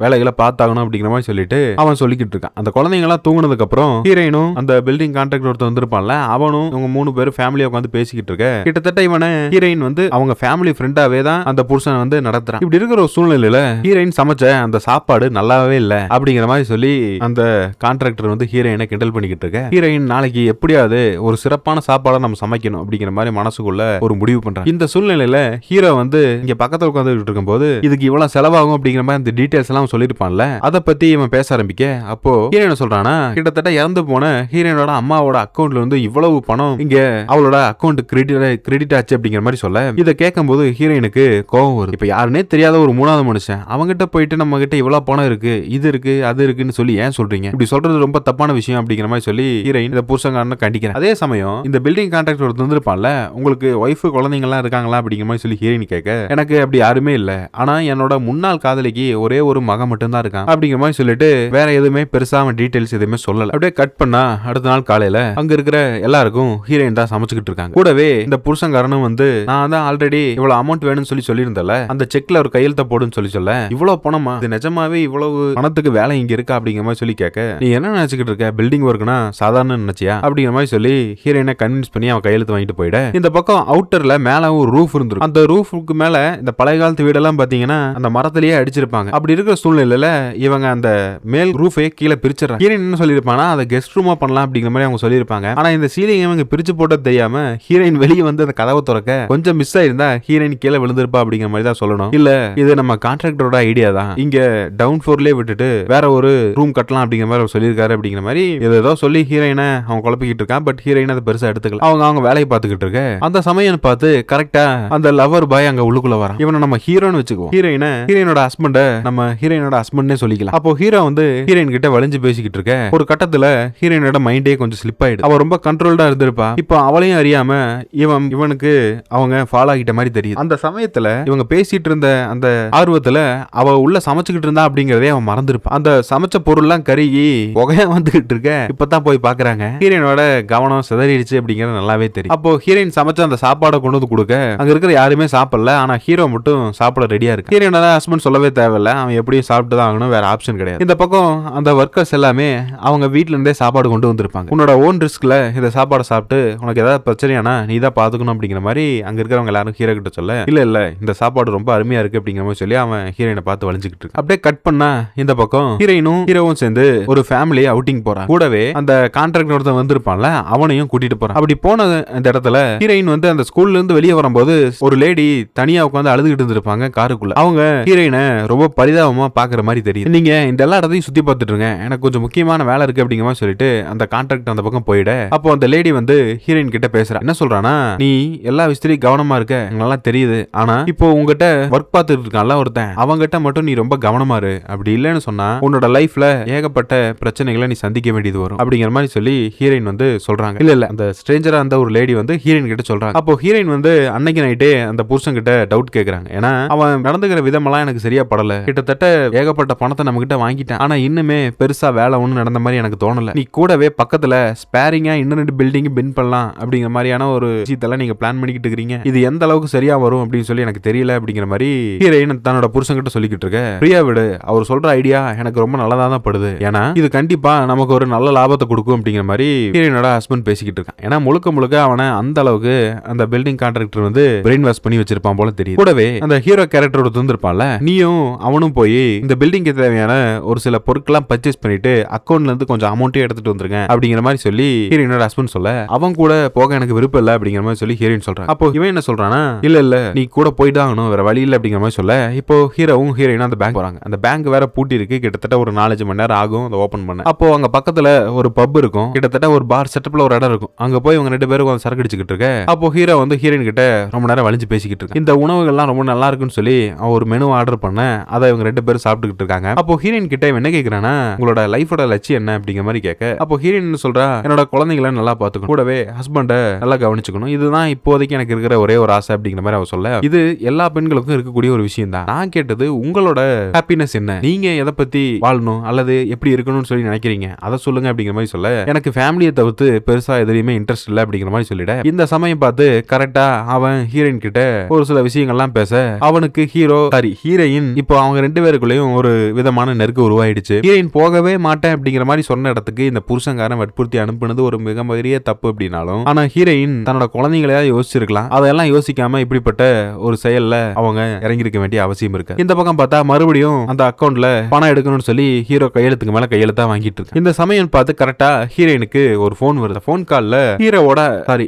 வேலைகளை பார்த்தாகணும் அப்படிங்கிற மாதிரி சொல்லிட்டு அவன் சொல்லிக்கிட்டு இருக்கான். அந்த குழந்தைங்க எல்லாம் தூங்குனதுக்கு அப்புறம் ஹீரோயினும் அந்த பில்டிங் கான்ட்ராக்டர் ஒருத்தர் வந்திருப்பான்ல, அவனும் இவங்க 3 பேரும் ஃபேமிலியா உட்காந்து பேசிக்கிட்டு இருக்க. கிட்டத்தட்ட இவனை ஹீரோயின் வந்து அவங்க ஃபேமிலி ஃப்ரெண்டாவே தான் அந்த புருஷன் வந்து நடத்துறான். இப்படி இருக்கிற ஒரு சூழ்நிலையில ஹீரோயின் சமைச்ச அந்த சாப்பாடு நல்லாவே இல்ல அப்படிங்கிற மாதிரி சொல்லி அந்த கான்ட்ராக்டர் வந்து ஹீரோயினை கிண்டல் பண்ணிக்கிட்டு இருக்க. ஹீரோயின் நாளைக்கு எப்படியாவது ஒரு சிறப்பான சாப்பாடை நம்ம சமைக்கணும் அப்படிங்கிற மாதிரி மனசுக்குள்ள ஒரு முடிவு பண்றான். இந்த சூழ்நிலையில ஹீரோ வந்து இங்க பக்கத்துல உட்காந்துட்டு இருக்கும்போது இதுக்கு இவ்வளவு செலவாகும் அப்படிங்கிற மாதிரி அந்த டீடைல்ஸ் எல்லாம் சொல்லிருப்பான்ல, அதை பத்தி இவன் பேச ஆரம்பிக்க, அப்போ ஹீரோயின் சொல்றானா, கிட்டத்தட்ட இறந்து போன ஹீரோயினோட அம்மாவோட அக்கௌண்ட்ல இருந்து இவ்வளவு பணம் இங்க அவளோட அக்கௌண்ட் கிரெடிட் ஆச்சு அப்படிங்கிற மாதிரி சொல்ல, இதை கேட்கும் போது ஹீரோயினுக்கு கோவம் வரும். இப்ப யாருன்னே தெரியாத ஒரு 3வது மனுஷன் அவங்கிட்ட போயிட்டு நம்ம கிட்ட இவ்வளவு பணம் இருக்கு, இது இருக்கு, அது இருக்குன்னு சொல்லி ஏன் சொல்றீங்க, இப்படி சொல்றது ரொம்ப தப்பான விஷயம் அப்படிங்கிற மாதிரி சொல்லி ஹீரோயின் இந்த புருஷங்காரனை கண்டிக்கிறேன். அதே சமயம் இந்த பில்டிங் கான்ட்ராக்டர் ஒருத்தர் வந்திருப்பான்ல, உங்களுக்கு ஒய்ஃப் குழந்தைங்க எல்லாம் இருக்காங்களா அப்படிங்கிற மாதிரி சொல்லி ஹீரோயின் கேட்க, எனக்கு அப்படி யாருமே இல்ல, ஆனா என்னோட முன்னாள் காதலிக்கு ஒரே ஒரு மகன் மட்டும் தான் இருக்கான் அப்படிங்கிற மாதிரி சொல்லிட்டு வேற எதுவுமே பெருசா டீடைல்ஸ் எதுவுமே சொல்லல. அப்படியே கட் பண்ணா அடுத்த நாள் காலையில அங்க இருக்கிற எல்லாருக்கும் ஹீரோயின் தான் சமைச்சுக்கிட்டு இருக்காங்க. கூடவே இந்த புருஷங்காரனும் வந்து, நான் தான் ஆல்ரெடி இவ்வளவு அமௌண்ட் வேணும்னு சொல்லி சொல்லியிருந்தல, அந்த செக்ல ஒரு கையெழுத்த போடுன்னு சொல்ல, இவ்வளவு பணமா, இது நிஜமாவே இவ்வளவு பணத்துக்கு வேலை இங்க இருக்கா அப்படிங்கிற மாதிரி சொல்லி கேட்க, நீ என்ன நினைச்சுக்கிட்டு இருக்க, பில்டிங் ஒர்க்னா சாதாரண நினைச்சியா அப்படிங்கிற மாதிரி சொல்லி ஹீரோயினை கன்வின்ஸ் பண்ணி அவன் கையெழுத்து வாங்கிட்டு போயிட. இந்த பக்கம் அவுட்டர்ல மேல ஒரு ரூஃப் இருந்திருக்கும். அந்த ரூஃபுக்கு மேல இந்த பழைய காலத்து வீடெல்லாம் பாத்தீங்கன்னா அந்த மரத்திலேயே அடிச்சிருப்பாங்க. அப்படி இருக்கிற சூழ்நிலையில இவங்க அந்த மேல் ரூஃபை கீழே பிரிச்சிடறாங்க. ஹீரோயின் என்ன சொல்லிருப்பானா, அதை கெஸ்ட் ரூமா பண்ணலாம் அப்படிங்கிற மாதிரி அவங்க சொல்லியிருப்பாங்க. ஆனா இந்த சீலிங் இவங்க பிரிச்சு போட்டது தெரியாம ஹீரோயின் வெளியே வந்து அந்த கதவை திறக்க கொஞ்சம் மிஸ் ஆயிருந்தா ஹீரோயின் கீழே விழுந்திருப்பா அப்படிங்கிற மாதிரி தான் சொல்லணும். இல்ல இது நம்ம கான்ட்ராக்டரோட ஐடியா தான், இங்க டவுன் ஃப்ளோர்லயே விட்டுட்டு வேற ஒரு ரூம் கட்டலாம் அப்படிங்கிற மாதிரி சொல்லியிருக்காரு அப்படிங்கிற மாதிரி ஏதோ சொல்லி ஹீரோயினை அவன் குழப்பிக்கிட்டு இருக்கான். பட் ஹீரோயின் அதை பெருசா எடுத்துக்கல. அவங்க வேலையை பார்த்துக்கிட்டு இருக்க. அந்த சமயம் பார்த்து கரெக்டா அந்த லவர் பாய் அங்க உள்ளுக்குள்ள வரான். இவனை நம்ம ஹீரோன்னு வச்சுக்குவோம். ஹீரோயினோட ஹஸ்பண்ட நம்ம ஹீரோயினோட ஹஸ்பண்ட்னே சொல்லிக்கலாம். அப்போ ஹீரோ வந்து ஹீரோயின் கிட்ட வளைஞ்சு பேசிக்கிட்டு இருக்க. ஒரு கட்டத்துல ஹீரோயினோட மைண்டே கொஞ்சம் ஸ்லிப் ஆயிடுது. அவ ரொம்ப கண்ட்ரோல்டா இருந்திருப்பா. இப்போ அவளையும் அறியாம இவனுக்கு அவங்க ஃபாலோ ஆகிட்ட மாதிரி தெரியுது. அந்த சமயத்துல இவங்க பேசிட்டு இருந்த அந்த ஆர்வத்துல அவ உள்ள சமைச்சுக்கிட்டு இருந்தா அப்படிங்கறதே அவன் மறந்துருப்பான். அந்த சமைச்ச பொருள்லாம் கருகி புகையா வந்துகிட்டு இருக்க. இப்பதான் போய் பாக்குறாங்க. ஹீரோயினோட கவனம் சிதறிடுச்சு அப்படிங்கறது நல்லாவே தெரியும். அப்போ ஹீரோயின் சமைச்ச அந்த சாப்பாடை கொண்டு வந்து கொடுக்க அங்க இருக்கிற யாருமே சாப்பிடல. ஆனா ஹீரோ மட்டும் சாப்பிட ரெடியா இருக்கு. ஹீரோயினோட ஹஸ்பண்ட் சொல்லவே தேவையில்ல, அவன் எப்படியும் சாப்பிட்டு தான் ஆகணும், வேற ஆப்ஷன் கிடையாது. இந்த பக்கம் அந்த ஒர்க்கர்ஸ் எல்லாமே அவங்க வீட்ல இருந்தே சாப்பாடு கொண்டு வந்திருப்பாங்க. உன்னோட ஓன் ரிஸ்க்ல இந்த சாப்பாடை சாப்பிட்டு உனக்கு ஏதாவது பிரச்சனையானா நீ தான் பாத்துக்கணும் அப்படிங்கிற மாதிரி அங்க இருக்கிறவங்க எல்லாரும் ஹீரோ கிட்ட சொல்ல, இல்ல இந்த சாப்பாடு ரொம்ப அருமையா இருக்கு அப்படிங்கிற மாதிரி சொல்லி அவன் ஹீரோயினை பார்த்து வளைஞ்சுக்கிட்டு இருக்கு. அப்படியே கட் பண்ணா இந்த பக்கம் ஹீரோயினும் ஹீரோவும் சேர்ந்து ஒரு ஃபேமிலி அவுட்டிங் போறாங்க. கூடவே அந்த கான்ட்ராக்டர் ஒருத்தன் வந்திருப்பான்ல அவனையும் கூட்டிட்டு போறான். அப்படி போன அந்த இடத்துல ஹீரோயின் வந்து அந்த ஸ்கூல்ல இருந்து வெளியே வரும்போது ஒரு லேடி தனியா உட்காந்து அழுதுகிட்டு இருந்திருப்பாங்க காருக்குள்ள. அவங்க ஹீரோயினை ரொம்ப பரிதாபமா பாக்குற மாதிரி தெரியும். நீங்க இந்த எல்லா இடத்தையும் சுத்தி சுத்தி பார்த்துட்டு இருக்கேன், எனக்கு கொஞ்சம் முக்கியமான வேலை இருக்கு அப்படிங்கிற மாதிரி சொல்லிட்டு அந்த கான்ட்ராக்ட் அந்த பக்கம் போயிட, அப்போ அந்த லேடி வந்து ஹீரோயின் கிட்ட பேசுறா. என்ன சொல்றானா, நீ எல்லா விஷயத்திலயும் கவனமா இருக்க நல்லா தெரியுது, ஆனா இப்போ உங்ககிட்ட ஒர்க் பார்த்துட்டு இருக்கான்ல ஒருத்தன், அவங்ககிட்ட மட்டும் நீ ரொம்ப கவனமா இரு. அப்படி இல்லைன்னு சொன்னா உன்னோட லைஃப்ல ஏகப்பட்ட பிரச்சனைகளை நீ சந்திக்க வேண்டியது வரும் அப்படிங்கிற மாதிரி சொல்லி ஹீரோயின் வந்து சொல்றாங்க. இல்ல அந்த ஸ்ட்ரேஞ்சரா அந்த ஒரு லேடி வந்து ஹீரோயின் கிட்ட சொல்றாங்க. அப்போ ஹீரோயின் வந்து அன்னைக்கு நைட்டே அந்த புருஷன் கிட்ட டவுட் கேக்குறாங்க. ஏன்னா அவன் நடந்துக்கிற விதமெல்லாம் எனக்கு சரியா படல, கிட்டத்தட்ட ஏகப்பட்ட பணத்தை நம்ம கிட்ட வாங்கிட்டான், ஆனா இன்னுமே பெருசா வேலை ஒண்ணு நடந்த மாதிரி எனக்கு தோணல. நீ கூடவே பக்கத்துல ஸ்பேரிங்கா இன்னும் 2 பில்டிங் பின் பண்ணலாம் அப்படிங்கிற மாதிரியான ஒரு விஷயத்தெல்லாம் நீங்க பிளான் பண்ணிக்கிட்டு இருக்கீங்க, இது எந்த அளவுக்கு சரியா வரும் அப்படின்னு சொல்லி எனக்கு தெரியல அப்படிங்கிற மாதிரி ஹீரோயின் தன்னோட புருஷன் கிட்ட சொல்லிக்கிட்டு இருக்க. பிரியா விடு, அவர் சொல்ற ஐடியா எனக்கு ரொம்ப நல்லதா தான் படுது, ஏன்னா இது கண்டிப்பா நமக்கு ஒரு நல்ல லாபத்தை கொடுக்கும் அப்படிங்கிற மாதிரி ஹீரோயினோட ஹஸ்பண்ட் பேசிக்கிட்டு இருக்கான். ஏன்னா முழுக்க முழுக்க அவனை அந்த அளவுக்கு அந்த பில்டிங் கான்ட்ராக்டர் வந்து பிரெயின் வாஷ் பண்ணி வச்சிருப்பான் போல தெரியும். கூடவே அந்த ஹீரோ கேரக்டரோட தந்திருப்பான்ல, நீயும் அவனும் போய் இந்த பில்டிங்க்கு தேவையான ஒரு சில பொருட்கள்லாம் பர்ச்சேஸ் பண்ணிட்டு அக்கௌண்ட்ல இருந்து கொஞ்சம் அமௌண்ட்டே எடுத்துட்டு வந்துருங்க அப்படிங்கிற மாதிரி சொல்லி ஹீரோயினோட ஹஸ்பண்ட் சொல்ல, அவன் கூட போக எனக்கு விருப்பம் இல்ல அப்படிங்கிற மாதிரி சொல்லி ஹீரோயின் சொல்றான். அப்போ இவன் என்ன சொல்றானா, இல்ல நீ கூட போயிட்டு ஆகணும், வேற வழி இல்ல அப்படிங்கிற மாதிரி சொல்ல, இப்போ ஹீரோவும் ஹீரோயினும் அந்த பேங்க் போறாங்க. அந்த பேங்க் வேற பூட்டி இருக்கு, கிட்டத்தட்ட ஒரு 4-5 மணி நேரம் ஆகும் அதை ஓபன் பண்ண. அப்போ அங்க பக்கத்துல ஒரு பப் இருக்கும், கிட்டத்தட்ட ஒரு பார் செட்டப்ல ஒரு இடம் இருக்கும், அங்க போய் இவங்க 2 பேரும் சரக்கு அடிச்சுக்கிட்டு இருக்க. அப்போ ஹீரோ வந்து ஹீரோயின் கிட்ட ரொம்ப நேரம் வலிஞ்சு பேசிக்கிட்டு இருக்க. இந்த உணவுகள்லாம் ரொம்ப நல்லா இருக்குன்னு சொல்லி அவன் ஒரு மெனு ஆர்டர் பண்ண, அதை இவங்க 2 பேரும் சாப்பிட்டுக்கிட்டு இருக்காங்க. அப்போ ஹீரோயின் கிட்ட என்ன கேக்குறானா, உங்களோட லைஃபோட லட்சியம் என்ன அப்படிங்கிற மாதிரி கேட்க, அப்போ ஹீரோயின் சொல்றா, என்னோட குழந்தைகளை நல்லா பாத்துக்கணும், கூடவே ஹஸ்பண்ட நல்லா கவனிச்சுக்கணும், இதுதான் இப்போதைக்கு எனக்கு இருக்கிற ஒரே ஒரு ஆசை அப்படிங்கிற மாதிரி அவ சொல்ல, இது எல்லா பெண்களுக்கும் இருக்கக்கூடிய ஒரு விஷயம் தான். நான் கேட்டது உங்களோட ஹாப்பினஸ் என்ன, நீங்க எதை பத்தி வாழணும் அல்லது எப்படி இருக்கணும்னு சொல்லி நினைக்கிறீங்க அதை சொல்லுங்க அப்படிங்கிற மாதிரி சொல்ல, எனக்கு ஃபேமிலியை தவிர்த்து பெருசா எதுலையுமே இன்ட்ரெஸ்ட் இல்லை அப்படிங்கிற மாதிரி சொல்லிட. இந்த சமயம் பார்த்து கரெக்டா அவன் ஹீரோயின் கிட்ட ஒரு சில விஷயங்கள்லாம் பேச, அவனுக்கு ஹீரோயின் இப்போ அவங்க 2 பேருக்குள்ளேயும் ஒரு விதமான நெருக்கம் உருவாயிடுச்சு. ஹீரோயின் போகவே மாட்டேன் அப்படிங்கிற மாதிரி சொன்ன இடத்துக்கு இந்த புருஷங்காரன் வற்புறுத்தி அனுப்புனது ஒரு மிக பெரிய தப்பு அப்படின்னாலும், ஆனா ஹீரோயின் தன்னோட குழந்தைகளையாவது யோசிச்சிருக்கலாம், அதெல்லாம் யோசிக்காம இப்படிப்பட்ட ஒரு செயல்ல அவங்க இறங்கிருக்க வேண்டிய அவசியம் இருக்கு. இந்த பக்கம் பார்த்தா மறுபடியும் அந்த அக்கௌண்ட்ல பணம் எடுக்கணும்னு சொல்லி ஹீரோ கையெழுத்துக்கு மேல கையெழுத்தா வாங்கிட்டு இருக்கு. இந்த சமயம் பார்த்து கரெக்டா ஹீரோயினுக்கு ஒரு போன் வருது. போன் கால்ல ஹீரோவோட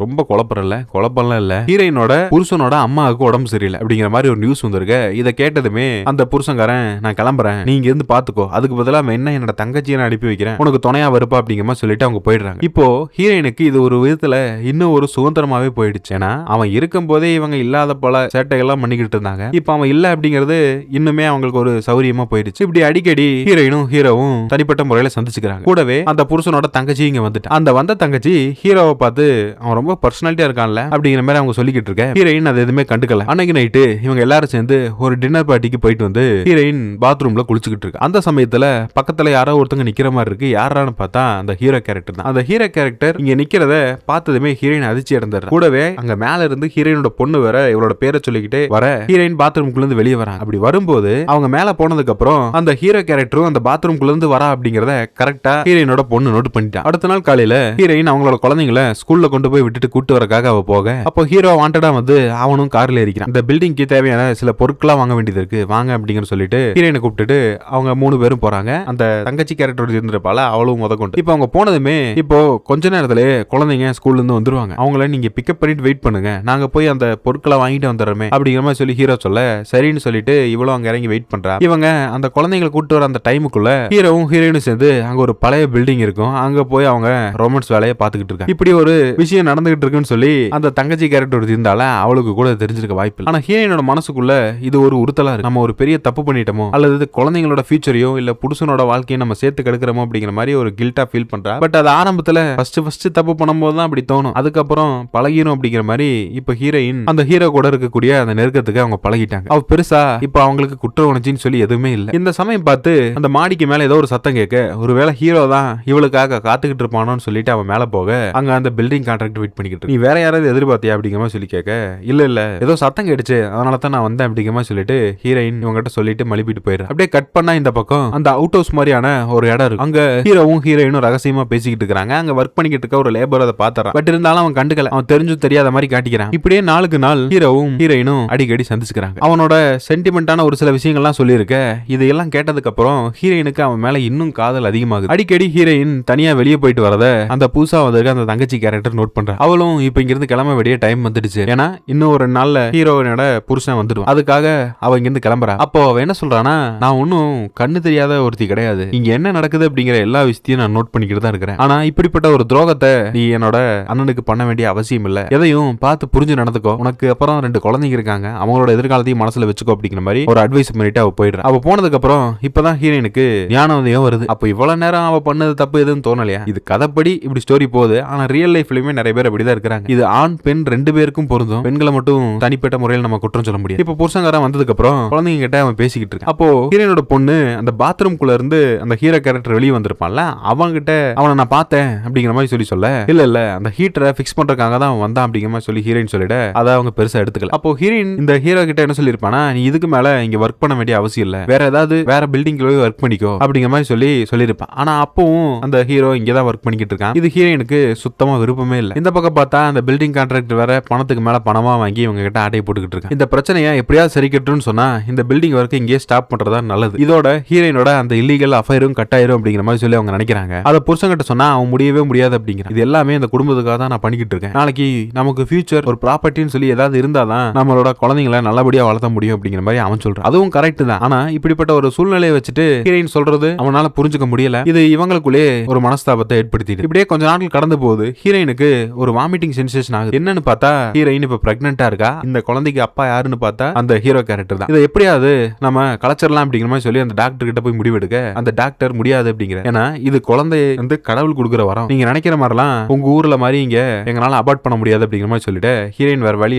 ரொம்ப குழப்பம்லாம் இல்ல, ஹீரோயினோட புருஷனோட அம்மாவுக்கு உடம்பு சரியில்லை அப்படிங்கிற மாதிரி ஒரு நியூஸ் வந்திருக்கு. இதை கேட்டதுமே அந்த புருஷங்காரன், நான் கிளம்புறேன், நீங்க இருந்து பாத்துக்கோ, அதுக்கு பதிலா என்ன என்னோட தங்கச்சியை நான் அனுப்பி வைக்கிறேன், உனக்கு துணையா வருப்பா அப்படிங்கிற மாதிரி சொல்லிட்டு அவங்க போயிடுறாங்க. இப்போ ஹீரோயினுக்கு இது ஒரு விதத்துல இன்னும் ஒரு சுதந்திரமாவே போயிடுச்சு. ஏன்னா அவன் இருக்கும் போதே இவங்க இல்லாத பல சேட்டைகள்லாம் பண்ணிக்கிட்டு இருந்தாங்க, இப்ப அவன் இல்ல அப்படிங்கிறது இன்னுமே அவங்களுக்கு ஒரு சௌரியமா போயிடுச்சு. இப்படி அடிக்கடி ஹீரோயினும் ஹீரோவும் தனிப்பட்ட முறையில சந்திச்சுக்கிறாங்க. கூடவே அந்த புருஷனோட தங்கச்சி இங்க வந்துட்டு, அந்த வந்த தங்கச்சி ஹீரோவை பார்த்து அவன் ரொம்ப பர்சனாலிட்டியா இருக்கான்ல அப்படிங்கிற மாதிரி அவங்க சொல்லிக்கிட்டு இருக்க, ஹீரோயின் அது எதுவுமே கண்டுக்கல. அன்னைக்கு நைட்டு இவங்க எல்லாரும் சேர்ந்து ஒரு டின்னர் பார்ட்டிக்கு போயிட்டு வந்து ஹீரோயின் பாத்ரூம்ல குளிச்சுக்கிட்டு இருக்கு. அந்த சமயத்துல பக்கத்துல யாரோ ஒருத்தங்க நிக்கிற மாதிரி இருக்கு. யாரான்னு பார்த்தா அந்த ஹீரோ கேரக்டர் தான். அந்த ஹீரோ கேரக்டர் இங்க நிக்கிறத பார்த்ததுமே ஹீரோயின் அதிர்ச்சி அடைந்தார். கூடவே அங்க மேல இருந்து ஹீரோயினோட பொண்ணு வேற இவளோட பேரை சொல்லிக்கிட்டே வர, ஹீரோயின் பாத்ரூம்குள்ள இருந்து வெளியே வராங்க. அப்படி வரும்போது அவங்க மேல போனதுக்கு அப்புறம் அந்த ஹீரோ கேரக்டரும் அந்த பாத்ரூம்குள்ள இருந்து வரா அப்படிங்கறத கரெக்டா ஹீரோயினோட பொண்ணு நோட் பண்ணிட்டான். அடுத்த நாள் காலையில ஹீரோயின் அவங்களோட குழந்தைங்களை ஸ்கூல்ல கொண்டு போய் விட்டுட்டு கூட்டு வரக்காக அவ போக, அப்போ ஹீரோ வாண்டடா வந்து அவனும் கார்ல ஏறிக்கிறான். இந்த பில்டிங்க்கு தேவையான சில பொருட்கள்லாம் வாங்க வேண்டியது இருக்கு, வாங்க அப்படிங்கிற சொல்லிட்டு ஹீரோயினை கூப்பிட்டுட்டு அவங்க 3 பேரும் போறாங்க. அந்த தங்கச்சி கேரக்டர் இருந்திருப்பால அவளும் முதற்கொண்டு. இப்போ அவங்க போனதுமே இப்போ கொஞ்ச நேரத்துல குழந்தைங்க ஸ்கூல்ல இருந்து வந்துருவாங்க, அவங்கள நீங்க பிக்கப் பண்ணிட்டு வெயிட் பண்ணுங்க, நாங்க போய் அந்த பொருட்களை வாங்கிட்டு வந்துடுறோமே அப்படிங்கிற மாதிரி சொல்லி ஹீரோ சொல்ல, சரின்னு சொல்லிட்டு இவ்வளவு அங்க இறங்கி வெயிட் பண்றா. இவங்க அந்த குழந்தைங்களை கூட்டு வர அந்த டைமுக்குள்ள ஹீரோவும் ஹீரோயினும் சேர்ந்து அங்க ஒரு பழைய பில்டிங் இருக்கும், அங்க போய் அவங்க ரொமான்ஸ் வேலையை பார்த்துக்கிட்டு இருக்காங்க. இப்படி ஒரு விஷயம் நடந்துகிட்டு இருக்குன்னு சொல்லி அந்த தங்கச்சி கேரக்டர் இருந்தால அவளுக்கு கூட தெரிஞ்சிருக்க வாய்ப்பு இல்லை. ஆனா ஹீரோயினோட மனசுக்குள்ள இது ஒரு உறுத்தலா இருக்கு, நம்ம ஒரு பெரிய தப்பு பண்ணிட்டோமோ அல்லது குழந்தைங்களோட ஃபியூச்சரையோ இல்ல புருஷனோட வாழ்க்கையை நம்ம சேர்த்து கெடுக்கிறோமோ அப்படிங்கிற மாதிரி ஒரு கில்ட்டா ஃபீல் பண்றா. பட் அது ஆரம்பத்துல ஃபர்ஸ்ட் தப்பு பண்ணும்போது தான் அப்படி தோணும், அதுக்கப்புறம் பழகிரும் அப்படிங்கிற மாதிரி. இப்ப ஹீரோயின் அந்த ஹீரோ கூட இருக்கக்கூடிய அந்த நெருக்கத்துக்கு அவங்க பழகிட்டாங்க. அவ பெருசா இப்ப அவங்களுக்கு குற்ற உணர்ச்சின்னு சொல்லி எதுவுமே இல்லை. இந்த சமயம் பார்த்து அந்த மாடிக்கு மேல ஏதோ ஒரு சத்தம் கேட்க, ஒருவேளை ஹீரோ தான் இவளுக்காக காத்துக்கிட்டு இருப்பானோன்னு சொல்லிட்டு அவன் மேல போக, அங்க அந்த பில்டிங் கான்ட்ராக்ட் வெயிட் பண்ணிக்கிட்டு, நீ வேற யாராவது எதிர்பார்த்தியா அப்படிங்கிற மாதிரி சொல்லி கேட்க, இல்ல ஏதோ சத்தம் கேட்டுச்சு அதனால தான் நான் வந்தேன் அப்படிங்கிற மாதிரி சொல்லிட்டு ஹீரோயின் இவங்கிட்ட சொல்லிட்டு மலிப்பிட்டு போயிரு. அப்படியே கட் பண்ணா இந்த பக்கம் அந்த அவுட் ஹவுஸ் மாதிரியான ஒரு இடம் இருக்கு, அங்க ஹீரோவும் ஹீரோயினும் ரகசியமா பேசிக்கிட்டு இருக்காங்க. அங்க ஒர்க் பண்ணிக்கிட்டு இருக்க ஒரு லேபர் அதை பாத்துறான். பட் இருந்தாலும் அவன் கண்டுக்கல, அவன் தெரிஞ்சும் தெரியாத மாதிரி காட்டிக்கிறான். இப்படியே நாளுக்கு நாள் ஹீரோவும் ஹீரோயினும் அடிக்கடி சந்திச்சுக்கிறாங்க. அவனோட சென்டிமெண்டான ஒரு சில விஷயங்கள்லாம் சொல்லியிருக்க, இதையெல்லாம் கேட்டதுக்கு அப்புறம் ஹீரோயினுக்கு அவன் மேல இன்னும் காதல் அதிகமாகுது. அடிக்கடி ஹீரோயின் தனியா வெளியே போயிட்டு வரத அந்த புதுசா வந்திருக்க அந்த தங்கச்சி கேரக்டர் நோட் பண்ற. அவளும் இப்ப இங்கிருந்து கிளம்ப வேண்டிய டைம் வந்துடுச்சு, ஏன்னா இன்னும் ஒரு நாள்ல ஹீரோயினோட புருஷன் வந்துடும், அதுக்காக அவ இங்கிருந்து கிளம்புறா. அப்போ அவ என்ன சொல்றானா, நான் ஒன்னும் கண்ணு தெரியாத ஒருத்தி கிடையாது. இங்க என்ன நடக்குது அப்படிங்கிற எல்லா விஷயத்தையும் நான் நோட் பண்ணிக்கிட்டு தான் இருக்கிறேன். ஆனா இப்படிப்பட்ட ஒரு துரோகத்தை நீ என்னோட அண்ணனுக்கு பண்ண வேண்டிய அவசியம் இல்ல. எதையும் பார்த்து புரிஞ்சு நடந்துக்கோ. உனக்கு அப்புறம் 2 குழந்தைங்க இருக்காங்க, அவங்களோட எதிர்காலத்தையும் மனசுல வச்சுக்கோ அப்படிங்கிற மாதிரி ஒரு அட்வைஸ் பண்ணிட்டு அவ போயிடுறா. அவ போனதுக்கு அப்புறம் இப்பதான் ஹீரோயினுக்கு ஞானோதயம் வருது. அப்ப இவ்வளவு நேரம் அவ பண்ணது தப்பு எதுவும் தோணலையா? இது கதைப்படி இப்படி ஸ்டோரி போகுது. ஆனா ரியல் லைஃப்லயுமே நிறைய பேர் அப்படிதான் இருக்கிறாங்க. இது ஆண் பெண் 2 பேருக்கும் பொருந்தும். பெண்களை மட்டும் தனிப்பட்ட முறையில் நம்ம குற்றம் சொல்ல முடியாது. இப்ப புருஷங்காரன் வந்ததுக்கு அப்புறம் குழந்தைங்க கிட்ட அவன் பேசிக்கிட்டு இருக்கான். அப்போ ஹீரோனோட பொண்ணு அந்த பாத்ரூம்குள்ள இருந்து அந்த ஹீரோ கேரக்டர் வெளியே வந்திருப்பான்ல, அவங்க கிட்ட அவனை நான் பார்த்தேன் அப்படிங்கிற மாதிரி சொல்ல இல்ல அந்த ஹீட்டரை பிக்ஸ் பண்றதுக்காக தான் அவன் வந்தான் அப்படிங்கிற மாதிரி சொல்லி ஹீரோயின் சொல்லிட அதை அவங்க பெருசா எடுத்துக்கல. அப்போ ஹீரோயின் இந்த ஹீரோ கிட்ட என்ன சொல்லிருப்பானா, நீ இதுக்கு மேல இங்க ஒர்க் பண்ண வேண்டிய அவசியம் இல்ல, வேற ஏதாவது வேற பில்டிங்ல போய் ஒர்க் பண்ணிக்கோ அப்படிங்கிற மாதிரி சொல்லிருப்பான். ஆனா அப்பவும் அந்த ஹீரோ இங்கதான் ஒர்க் பண்ணிக்கிட்டு இருக்கான். இது ஹீரோயினுக்கு சுத்தமா விருப்பமே இல்ல. இந்த பக்கம் பார்த்தா அந்த பில்டிங் கான்ட்ராக்டர் வேற பணத்துக்கு மேல பணமா வாங்கி இவங்க கிட்ட ஆட்டையை போட்டுக்கிட்டு இருக்கான். இந்த பிரச்சனையை எப்படியாவது சரிக்கட்டும்னு சொன்னா இந்த பில்டிங் ஒர்க் இங்கே ஸ்டாப் பண்றதா நல்லது. இதோட ஹீரோயினோட அந்த இல்லீகல் அஃபைரும் கட்டாயிரும் அப்படிங்கிற மாதிரி சொல்லி அவங்க நினைக்கிறாங்க. அதை புருஷங்கிட்ட சொன்னா அவன் முடியவே முடியாது அப்படிங்கிற. இது எல்லாமே இந்த குடும்பத்துக்காக தான் நான் பண்ணிக்கிட்டு இருக்கேன். நாளைக்கு நமக்கு ஃபியூச்சர் ஒரு ப்ராப்பர்ட்டின்னு சொல்லி ஏதாவது இருந்தாதான் நம்மளோட குழந்தைங்களை நல்லபடியா வளர்த்த முடியும் அப்படிங்கிற மாதிரி அவன் சொல்றான். அதுவும் கரெக்ட் தான். ஆனா இப்படிப்பட்ட ஒரு சூழ்நிலையை வச்சுட்டு ஹீரோயின் சொல்றது அவனால புரிஞ்சுக்க முடியல. இது இவங்களுக்குள்ளே ஒரு மனஸ்தாபத்தை ஏற்படுத்திட்டு இப்படியே கொஞ்ச நாட்கள் கடந்து போகுது. ஹீரோயினுக்கு ஒரு வாமிட்டிங் சென்சேஷன் ஆகுது. என்னன்னு பார்த்தா ஹீரோயின் இப்ப பிரெக்னெண்டா இருக்கா. இந்த குழந்தைக்கு அப்பா யாருன்னு பார்த்தா அந்த ஹீரோ கேரக்டர் தான். இதை எப்படியாவது நம்ம கலச்சிடலாம் அப்படிங்கிற மாதிரி சொல்லி அந்த டாக்டர் கிட்ட போய் முடிவெடுக்க அந்த டாக்டர் முடியாது அப்படிங்கிற. ஏன்னா இது குழந்தை வந்து கடவுள் கொடுக்குற வரம். நீங்க நினைக்கிற மாதிரிலாம் உங்க ஊர்ல மாதிரி இங்க எங்களால அபார்ட் பண்ண முடியாது அப்படிங்கிற மாதிரி சொல்லிட்டு ஹீரோயின் வேற வழி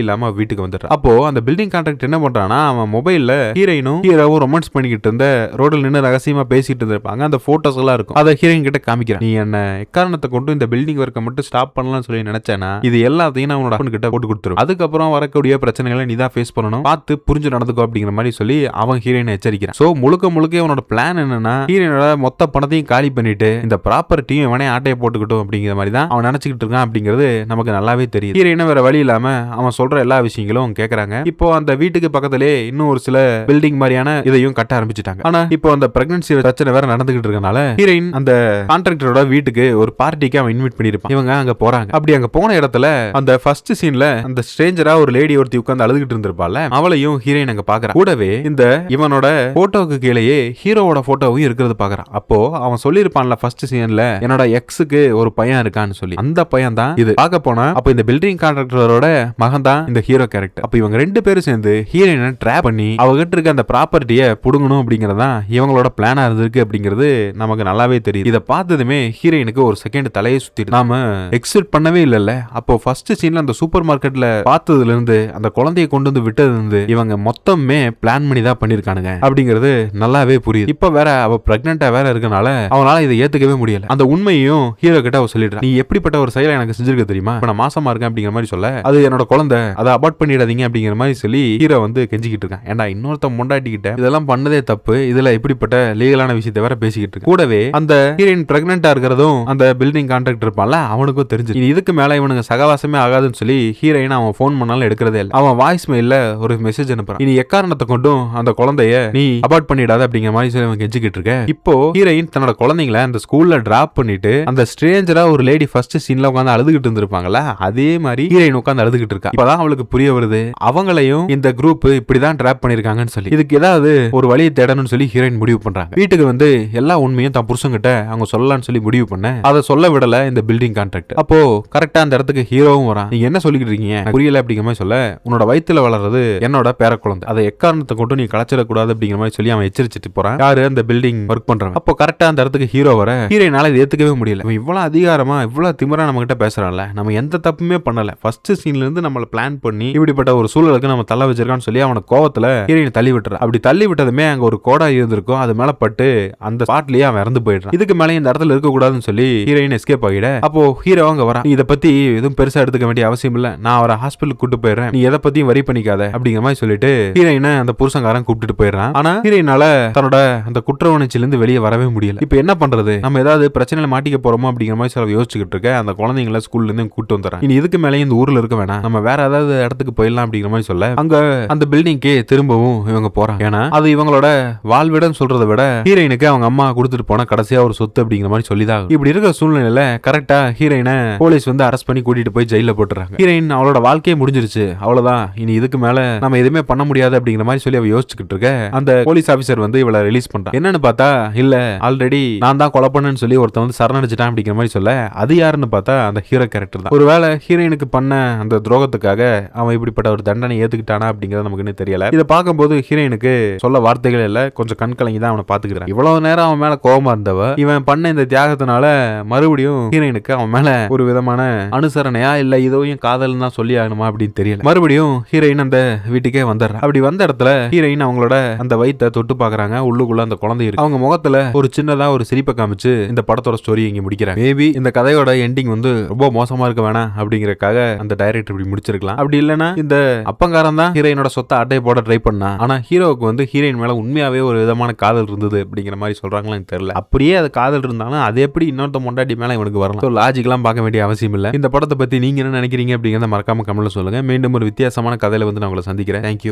இல்லாம வீட்டுக்கு வந்துடுறா. அப்போ அந்த பில்டிங் கான்ட்ராக்ட் என்ன பண்றானா, அவன் மொபைல்ல ஹீரோயினும் ஹீரோவும் ரொமான்ஸ் பண்ணிக்கிட்டு இருந்த ரோட்ல நின்று ரகசியமா பேசிட்டு இருந்திருப்பாங்க. அந்த போட்டோஸ் எல்லாம் இருக்கும். அதை ஹீரோயின் கிட்ட காமிக்கிறான். நீ என்ன எக்காரணத்தை கொண்டு இந்த பில்டிங் ஒர்க்கை மட்டும் ஸ்டாப் பண்ணலாம்னு சொல்லி நினைச்சேனா இது எல்லாத்தையும் நான் உன்னோட அப்பன் கிட்ட போட்டு கொடுத்துரும். அதுக்கப்புறம் வரக்கூடிய பிரச்சனைகளை நீ தான் ஃபேஸ் பண்ணணும், பார்த்து புரிஞ்சு நடந்துக்கோ அப்படிங்கிற மாதிரி சொல்லி அவன் ஹீரோயினை எச்சரிக்கிறான். சோ முழுக்க அவனோட பிளான் என்னன்னா, ஹீரோயினோட மொத்த பணத்தையும் காலி பண்ணிட்டு இந்த ப்ராப்பர்ட்டியும் இவனே ஆட்டையை போட்டுக்கிட்டோம் அப்படிங்கிற மாதிரி தான் அவன் நினைச்சுக்கிட்டு இருக்கான் அப்படிங்கிறது நமக்கு நல்லாவே தெரியும். ஹீரோயினை வேற வழி இல்லாம அவன் சொல்ற எல்லா விஷயங்களும் கேட்கறாங்க. இப்போ அந்த வீட்டுக்கு பக்கத்திலே இன்னும் ஒரு சில பில்டிங் மாதிரியான இதையும் கட்ட ஆரம்பிச்சுட்டாங்க. ஆனா இப்போ அந்த பிரெக்னன்சி பிரச்சனை வேற நடந்துகிட்டு இருக்கனால ஹீரோயின் அந்த கான்ட்ராக்டரோட வீட்டுக்கு ஒரு பார்ட்டிக்கு அவன் இன்வைட் பண்ணிருப்பான். இவங்க அங்க போறாங்க. அப்படி அங்க போன இடத்துல அந்த ஃபர்ஸ்ட் சீன்ல அந்த ஸ்ட்ரேஞ்சரா ஒரு லேடி ஒருத்தி உட்கார்ந்து அழுதுகிட்டு இருந்திருப்பால, அவளையும் ஹீரோயின் அங்க பாக்குறான். கூடவே இந்த இவனோட போட்டோக்கு கீழேயே ஹீரோவோட போட்டோவும் இருக்கிறது பாக்குறான். அப்போ அவன் சொல்லிருப்பான்ல ஃபர்ஸ்ட் சீன்ல என்னோட எக்ஸுக்கு ஒரு பையன் இருக்கான்னு சொல்லி, அந்த பையன் தான் இது. பார்க்க போனா அப்ப இந்த பில்டிங் கான்ட்ராக்டரோட மகன் தான் இந்த ஹீரோ கேரக்டர். அப்ப இவங்க 2 பேரும் சேர்ந்து ஹீரோயினை ட்ராப் பண்ணி அவகிட்ட இருக்க அந்த ப்ராப்பர்ட்டியை புடுங்கணும் அப்படிங்கறதா இவங்களோட பிளானா இருந்திருக்கு அப்படிங்கிறது நமக்கு நல்லாவே தெரியும். இதை பார்த்ததுமே ஹீரோயினுக்கு ஒரு செகண்ட் தலையை சுத்திட்டு நாம எக்ஸிட் பண்ணவே இல்லைல்ல. அப்போ ஃபர்ஸ்ட் சீன்ல அந்த சூப்பர் மார்க்கெட்ல பார்த்ததுல இருந்து அந்த குழந்தையை கொண்டு வந்து விட்டது இருந்து இவங்க மொத்தமே பிளான் பண்ணி தான் பண்ணிருக்கானுங்க அப்படிங்கிறது நல்லாவே புரியுது. இப்ப வேற அவ பிரெக்னெண்டா வேற இருக்கனால அவனால இதை ஏத்துக்கவே முடியல. அந்த உண்மையும் ஹீரோ கிட்ட அவ சொல்லிடுறா. நீ எப்படிப்பட்ட ஒரு செயலை எனக்கு செஞ்சிருக்க தெரியுமா, இப்ப நான் மாசமா இருக்கேன் அப்படிங்கிற மாதிரி சொல்ல, அது என்னோட குழந்தை, அதை அபார்ட் பண்ணிடாதீங்க அப்படிங்கிற மாதிரி சொல்லி ஹீரோ வந்து கெஞ்சிக்கிட்டு இருக்கான். ஏன்டா இன்னொருத்த முண்டாட்டிக்கிட்ட இதெல்லாம் பண்ணதே தப்பு, இதுல இப்படிப்பட்ட லீகலான விஷயத்தை வேற பேசிக்கிட்டு இருக்கு. கூடவே அந்த ஹீரோயின் பிரெக்னெண்டா இருக்கிறதும் அந்த பில்டிங் கான்ட்ராக்டர் இருப்பான்ல அவனுக்கும் தெரிஞ்சு இதுக்கு மேல இவனுக்கு சகவாசமே ஆகாதுன்னு சொல்லி ஹீரோயின் அவன் போன் பண்ணாலும் எடுக்கிறதே இல்லை. அவன் வாய்ஸ் மெயில்ல ஒரு மெசேஜ் அனுப்புறான். இனி எக்காரணத்தை கொண்டும் அந்த குழந்தைய நீ அபார்ட் பண்ணிடாத அப்படிங்கிற மாதிரி சொல்லி அவன் கெஞ்சிக்கிட்டு இருக்க. இப்போ ஹீரோயின் தன்னோட குழந்தைங்களை அந்த ஸ்கூல்ல டிராப் பண்ணிட்டு அந்த ஸ்ட்ரேஞ்சரா ஒரு லேடி ஃபர்ஸ்ட் சீன்ல உட்கார்ந்து அழுதுகிட்டு இருந்திருப்பாங்கல்ல, அதே மாதிரி ஹீரோயின் உட்கார்ந்து அழுதுகிட்டு இருக்கா. இப்பதான் அவளுக்கு புரிய வருது அவங்களையும் இந்த குரூப் இப்படிதான் டிராப் பண்ணிருக்காங்கன்னு சொல்லி. இதுக்கு ஏதாவது ஒரு வழியை தேடணும்னு சொல்லி ஹீரோயின் முடிவு பண்றாங்க. வீட்டுக்கு வந்து எல்லா உண்மையும் தான் புருஷங்கிட்ட அவங்க சொல்லலாம்னு சொல்லி முடிவு பண்ண அதை சொல்ல விடல இந்த பில்டிங் கான்ட்ராக்ட். அப்போ கரெக்டா அந்த இடத்துக்கு ஹீரோவும் வரான். நீங்க என்ன சொல்லிக்கிட்டு இருக்கீங்க புரியல அப்படிங்கிற மாதிரி சொல்ல, உன்னோட வயித்துல வளர்றது என்னோட பேர குழந்தை, அதை எக்காரணத்தை கொண்டு நீ கலைச்சிடக்கூடாது அப்படிங்கிற மாதிரி சொல்லி அவன் எச்சரிச்சுட்டு போறான். யாரு அந்த பில்டிங் ஒர்க் பண்றாங்க. அப்போ கரெக்டா அந்த இடத்துக்கு ஹீரோ வர ஹீரோயினால இதை ஏத்துக்கவே முடியல. இவ்வளவு அதிகாரமா இவ்வளவு திமிரா நம்ம கிட்ட பேசுறான்ல, நம்ம எந்த தப்புமே பண்ணல, ஃபர்ஸ்ட் சீன்ல இருந்து நம்மள பிளான் பண்ணி இப்படிப்பட்ட ஒரு சூழலுக்கு நம்ம தள்ள வச்சிருக்கான்னு சொல்லி அவன கோவத்துல ஹீரோயின் தள்ளி விட்டுறா. அப்படி தள்ளி விட்டதுமே அங்க ஒரு கோடா இருந்திருக்கும், அது மேல பட்டு அந்த ஸ்பாட்லயே அவன் இறந்து போயிடுறான். இதுக்கு மேலே இந்த இடத்துல இருக்க கூடாதுன்னு சொல்லி ஹீரோயின் எஸ்கேப் ஆகிட. அப்போ ஹீரோ அங்க வரான். நீ இதை பத்தி எதுவும் பெருசா எடுத்துக்க வேண்டிய அவசியம் இல்ல, நான் அவரை ஹாஸ்பிட்டலுக்கு கூட்டு போயிடுறேன், நீ எதை பத்தியும் வரி பண்ணிக்காத அப்படிங்கிற மாதிரி சொல்லிட்டு ஹீரோயினை அந்த புருஷங்காரன் கூப்பிட்டு போயிடுறான். ஆனா ஹீரோயினால தன்னோட அந்த குற்ற உணர்ச்சியில இருந்து வெளியே வரவே முடியல. இப்ப என்ன பண்றது, நம்ம ஏதாவது பிரச்சனையில மாட்டிக்க போறோமோ அப்படிங்கிற மாதிரி சில யோசிச்சுக்கிட்டு இருக்க. அந்த குழந்தைங்களை ஸ்கூல்ல இருந்து கூட்டு வந்துறான். இனி இதுக்கு மேலே இந்த ஊர்ல இருக்க வேணாம், நம்ம வேற ஏதாவது இடத்துக்கு போயிடலாம் அப்படிங்கிற மாதிரி சொல்ல அங்க அந்த பில்டிங்கே திரும்பவும் இவங்க போறாங்க. ஏன்னா அது இவங்களோட வாழ்விடம் சொல்றதை விட ஹீரோயினுக்கு அவங்க அம்மா கொடுத்துட்டு போன கடைசியா ஒரு சொத்து அப்படிங்கிற மாதிரி சொல்லிதான். இப்படி இருக்கிற சூழ்நிலையில கரெக்டா ஹீரோயினை போலீஸ் வந்து அரெஸ்ட் பண்ணி கூட்டிட்டு போய் ஜெயில போட்டுறாங்க. ஹீரோயின் அவளோட வாழ்க்கையே முடிஞ்சிருச்சு, அவ்வளவுதான், இனி இதுக்கு மேல நம்ம எதுவுமே பண்ண முடியாது அப்படிங்கிற மாதிரி சொல்லி அவ யோசிச்சுக்கிட்டு இருக்க. அந்த போலீஸ் ஆபீசர் வந்து இவளை ரிலீஸ் பண்றான். என்னன்னு பார்த்தா இல்ல ஆல்ரெடி நான் தான் கொலை பண்ணேன்னு சொல்லி ஒருத்தன் வந்து சரணடைச்சிட்டான் அப்படிங்கிற மாதிரி சொல்ல அது யாருன்னு பார்த்தா அந்த ஹீரோ கேரக்டர் தான். ஒருவேளை ஹீரோயினுக்கு பண்ண அந்த துரோகத்துக்காக அவன் இப்படிப்பட்ட ஒரு தண்டனை ஏத்துக்கிட்டானா அப்படிங்கறது நமக்கு இன்னும் தெரியல. இதை பார்க்கும்போது ஹீரோயினுக்கு சொல்ல வார்த்தைகள் இல்ல, கொஞ்சம் கண் கலங்கி தான் அவனை பாத்துக்கிறான். இவ்வளவு நேரம் அவன் மேல கோபமா இருந்தவ இவன் பண்ண இந்த தியாகத்தினால மறுபடியும் ஹீரோயினுக்கு அவன் மேல ஒரு விதமான அனுசரணையா இல்ல இதோயும் காதல் தான் சொல்லி ஆகணுமா அப்படின்னு தெரியல. மறுபடியும் ஹீரோயின் அந்த வீட்டுக்கே வந்துடுறா. அப்படி வந்த இடத்துல ஹீரோயின் அவங்களோட அந்த வயித்தை தொட்டு பாக்குறாங்க. உள்ளுக்குள்ள அந்த குழந்தை இருக்கு. அவங்க முகத்துல ஒரு சின்னதா ஒரு சிரிப்பை காமிச்சு இந்த படத்தோட ஸ்டோரி இங்க முடிக்கிறாங்க. மேபி இந்த கதையோட எண்டிங் வந்து ரொம்ப மோசமா இருக்க வேணாம் அப்படிங்கறக்காக அந்த டைரக்டர் இப்படி முடிச்சிருக்கலாம். அப்படி இல்லைன்னா இந்த அப்பங்காரன் தான் ஹீரோயினோட சொத்தை அட்டையை போட ட்ரை பண்ணா. ஆனா ஹீரோவுக்கு வந்து ஹீரோயின் மேல உண்மையாவே ஒரு விதமான காதல் இருந்தது அப்படிங்கிற மாதிரி சொல்றாங்களா எனக்கு தெரியல. அப்படியே அது காதல் இருந்தாலும் அது எப்படி இன்னொருத்த மொண்டாட்டி மேல இவனுக்கு வரலாம்? லாஜிக்லாம் பார்க்க வேண்டிய அவசியம் இல்ல. இந்த படத்தை பத்தி நீங்க என்ன நினைக்கிறீங்க அப்படிங்கறத மறக்காம கமெண்ட்ல சொல்லுங்க. மீண்டும் ஒரு வித்தியாசமான கதையில வந்து நான் உங்களை சந்திக்கிறேன். தேங்க்யூ.